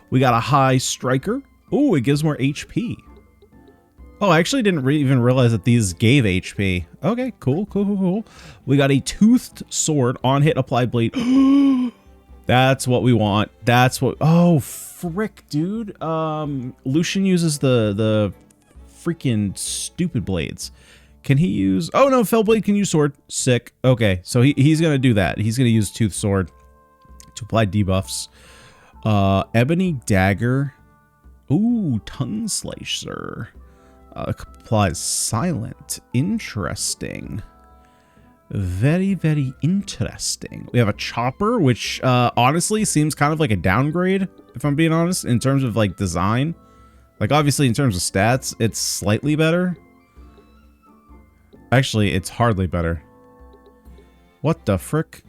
We got a high striker. Oh, it gives more HP. Oh, I actually didn't even realize that these gave HP. Okay, cool. We got a toothed sword. On hit, apply blade. That's what we want. That's what... Oh, frick, dude. Lucian uses the freaking stupid blades. Can he use... Oh, no, Fellblade can use sword. Sick. Okay, so he's going to do that. He's going to use Tooth Sword to apply debuffs. Ebony Dagger. Ooh, Tongue Slicer. Applies Silent. Interesting. Very, very interesting. We have a Chopper, which honestly seems kind of like a downgrade, if I'm being honest, in terms of like design. Like obviously in terms of stats, it's slightly better. Actually, it's hardly better. What the frick?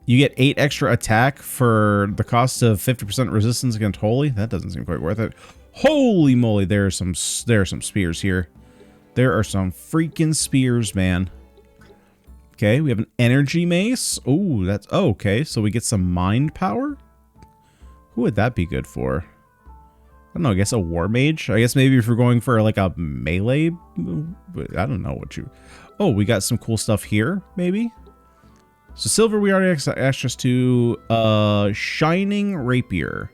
You get 8 extra attack for the cost of 50% resistance against Holy? That doesn't seem quite worth it. Holy moly, there are some spears here. There are some freaking spears, man. Okay, we have an energy mace. Oh, that's... Oh, okay, so we get some mind power? Who would that be good for? I don't know, I guess a war mage? I guess maybe if you're going for like a melee... I don't know what you... Oh, we got some cool stuff here, maybe? So silver we already have access to. Shining Rapier.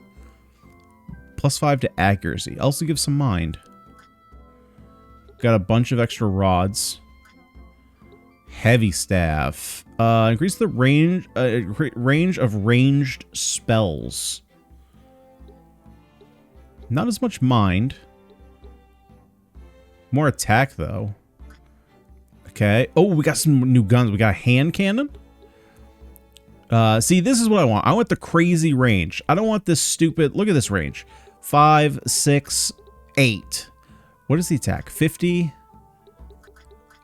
+5 to accuracy. Also gives some mind. Got a bunch of extra rods. Heavy staff. Increase the range of ranged spells. Not as much mind. More attack, though. Okay. Oh, we got some new guns. We got a hand cannon. See, this is what I want. I want the crazy range. I don't want this stupid... Look at this range. 5, 6, 8. What is the attack? 50?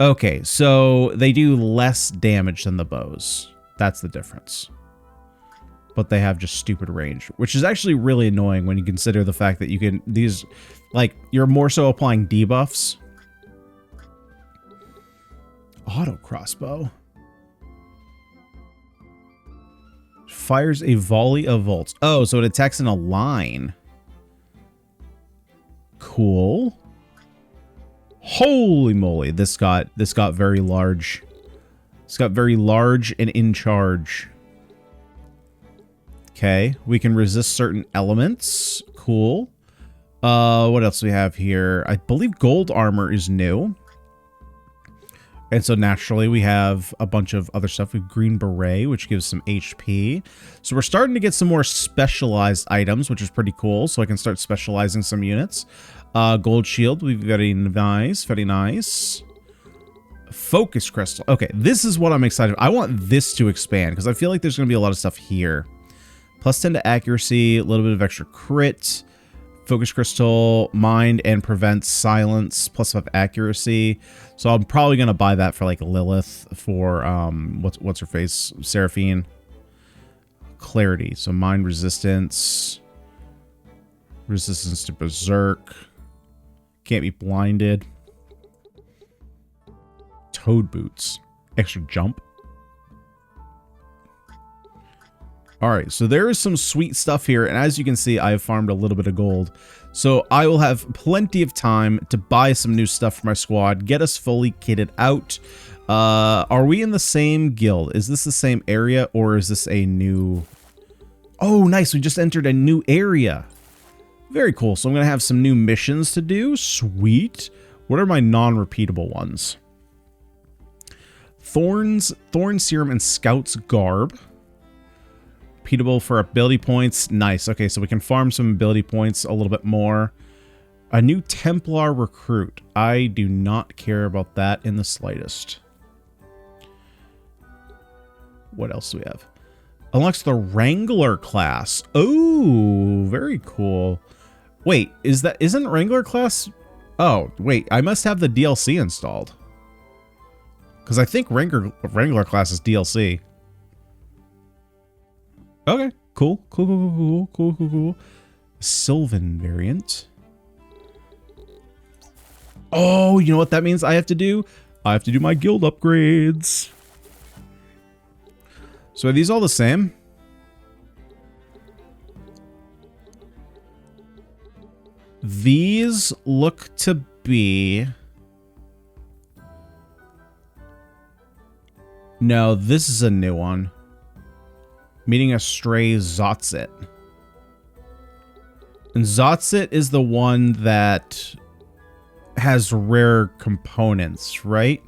Okay, so they do less damage than the bows. That's the difference. But they have just stupid range, which is actually really annoying when you consider the fact that you can... These... Like, you're more so applying debuffs. Auto crossbow. Fires a volley of bolts. Oh, so it attacks in a line. Cool. Holy moly, this got very large. It's got very large and in charge. Okay, we can resist certain elements. Cool. What else do we have here? I believe gold armor is new. And so naturally we have a bunch of other stuff. We have green beret, which gives some HP. So we're starting to get some more specialized items, which is pretty cool. So I can start specializing some units. Gold shield, we've got a nice, very nice. Focus crystal. Okay, this is what I'm excited about. I want this to expand because I feel like there's going to be a lot of stuff here. Plus 10 to accuracy, a little bit of extra crit. Focus crystal, mind and prevents silence, plus 5 accuracy. So I'm probably gonna buy that for like Lilith for what's her face, Seraphine. Clarity, so mind resistance, resistance to berserk, can't be blinded. Toad boots, extra jump. Alright, so there is some sweet stuff here, and as you can see, I have farmed a little bit of gold. So I will have plenty of time to buy some new stuff for my squad, get us fully kitted out. Are we in the same guild? Is this the same area, or is this a new... Oh, nice, we just entered a new area. Very cool, so I'm going to have some new missions to do. Sweet. What are my non-repeatable ones? Thorn Serum and Scout's Garb. Repeatable for ability points. Nice. Okay, so we can farm some ability points a little bit more. A new Templar recruit. I do not care about that in the slightest. What else do we have? Unlocks the Wrangler class. Oh, very cool. Wait, isn't Wrangler class? Oh, wait, I must have the DLC installed. Because I think Wrangler class is DLC. Okay, cool. Sylvan variant. Oh, you know what that means I have to do? I have to do my guild upgrades. So are these all the same? These look to be... No, this is a new one. Meeting a stray Zotzit. And Zotzit is the one that has rare components, right?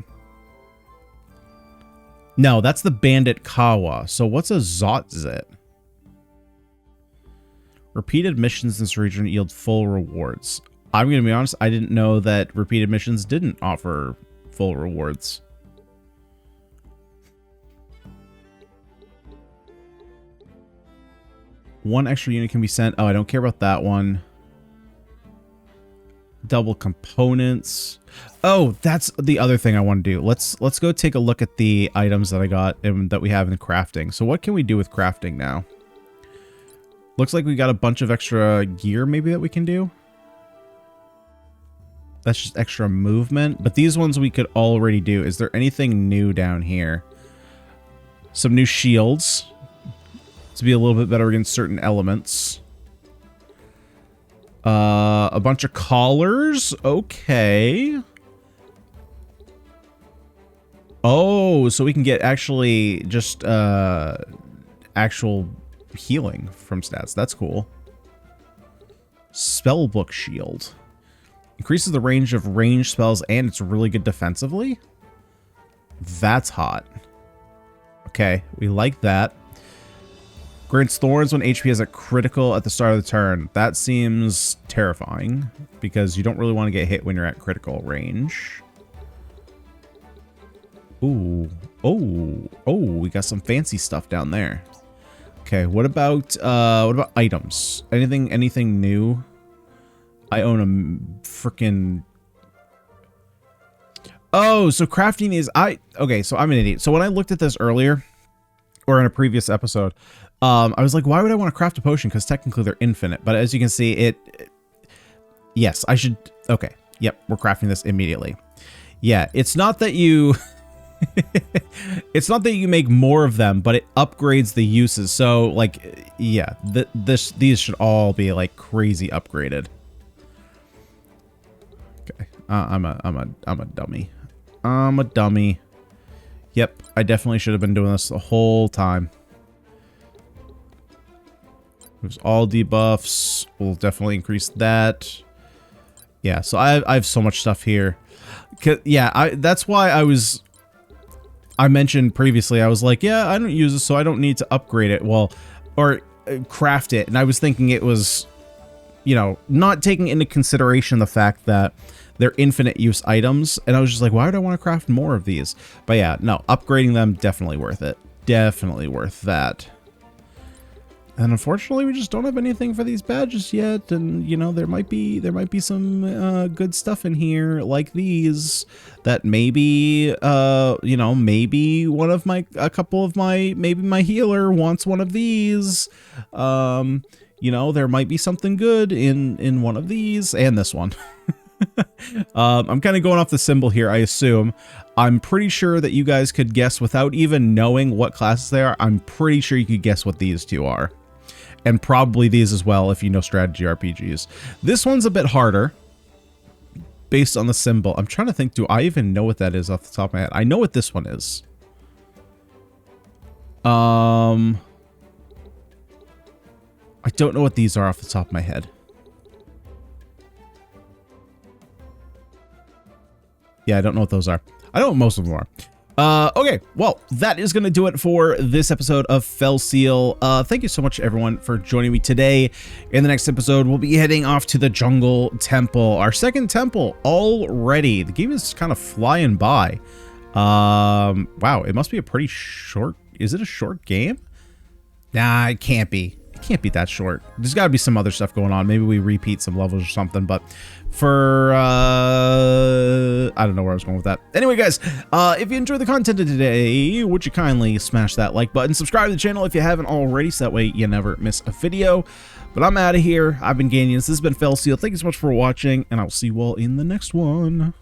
No, that's the Bandit Kawa. So what's a Zotzit? Repeated missions in this region yield full rewards. I'm going to be honest, I didn't know that repeated missions didn't offer full rewards. One extra unit can be sent. Oh, I don't care about that one. Double components. Oh, that's the other thing I want to do. Let's go take a look at the items that I got and that we have in the crafting. So what can we do with crafting now? Looks like we got a bunch of extra gear maybe that we can do. That's just extra movement. But these ones we could already do. Is there anything new down here? Some new shields. To be a little bit better against certain elements. A bunch of collars. Okay. Oh, so we can get actually just actual healing from stats. That's cool. Spellbook shield. Increases the range of ranged spells and it's really good defensively. That's hot. Okay, we like that. Grants thorns when HP is at critical at the start of the turn. That seems terrifying because you don't really want to get hit when you're at critical range. Ooh. Oh, we got some fancy stuff down there. Okay, what about items? Anything new? I own a freaking... Oh, so crafting is... Okay, so I'm an idiot. So when I looked at this earlier, or in a previous episode, I was like, why would I want to craft a potion? Because technically they're infinite. But as you can see, yes, I should... Okay, yep, we're crafting this immediately. Yeah, it's not that you... it's not that you make more of them, but it upgrades the uses. So, like, yeah, these should all be, like, crazy upgraded. Okay, I'm a dummy. I'm a dummy. Yep, I definitely should have been doing this the whole time. There's all debuffs. We'll definitely increase that. Yeah, so I have so much stuff here. Yeah, that's why I mentioned previously, I was like, yeah, I don't use this, so I don't need to upgrade it. Well, or craft it. And I was thinking it was, you know, not taking into consideration the fact that they're infinite use items. And I was just like, why would I want to craft more of these? But yeah, no, upgrading them, definitely worth it. Definitely worth that. And unfortunately, we just don't have anything for these badges yet. And, you know, there might be some good stuff in here like these that maybe, you know, maybe maybe my healer wants one of these. You know, there might be something good in one of these and this one. I'm kind of going off the symbol here, I assume. I'm pretty sure that you guys could guess without even knowing what classes they are. I'm pretty sure you could guess what these two are. And probably these as well if you know strategy RPGs. This one's a bit harder based on the symbol. I'm trying to think, do I even know what that is off the top of my head? I know what this one is. I don't know what these are off the top of my head. Yeah, I don't know what those are. I know what most of them are. Okay, well, that is going to do it for this episode of Fell Seal. Thank you so much, everyone, for joining me today. In the next episode, we'll be heading off to the Jungle Temple, our second temple already. The game is kind of flying by. Wow, it must be a pretty short... Is it a short game? Nah, it can't be. It can't be that short. There's got to be some other stuff going on. Maybe we repeat some levels or something, but for I don't know where I was going with that. Anyway, guys, if you enjoyed the content of today, would you kindly smash that like button, subscribe to the channel if you haven't already, so that way you never miss a video. But I'm out of here. I've been Ganyonz. This has been Fell Seal. Thank you so much for watching, and I'll see you all in the next one.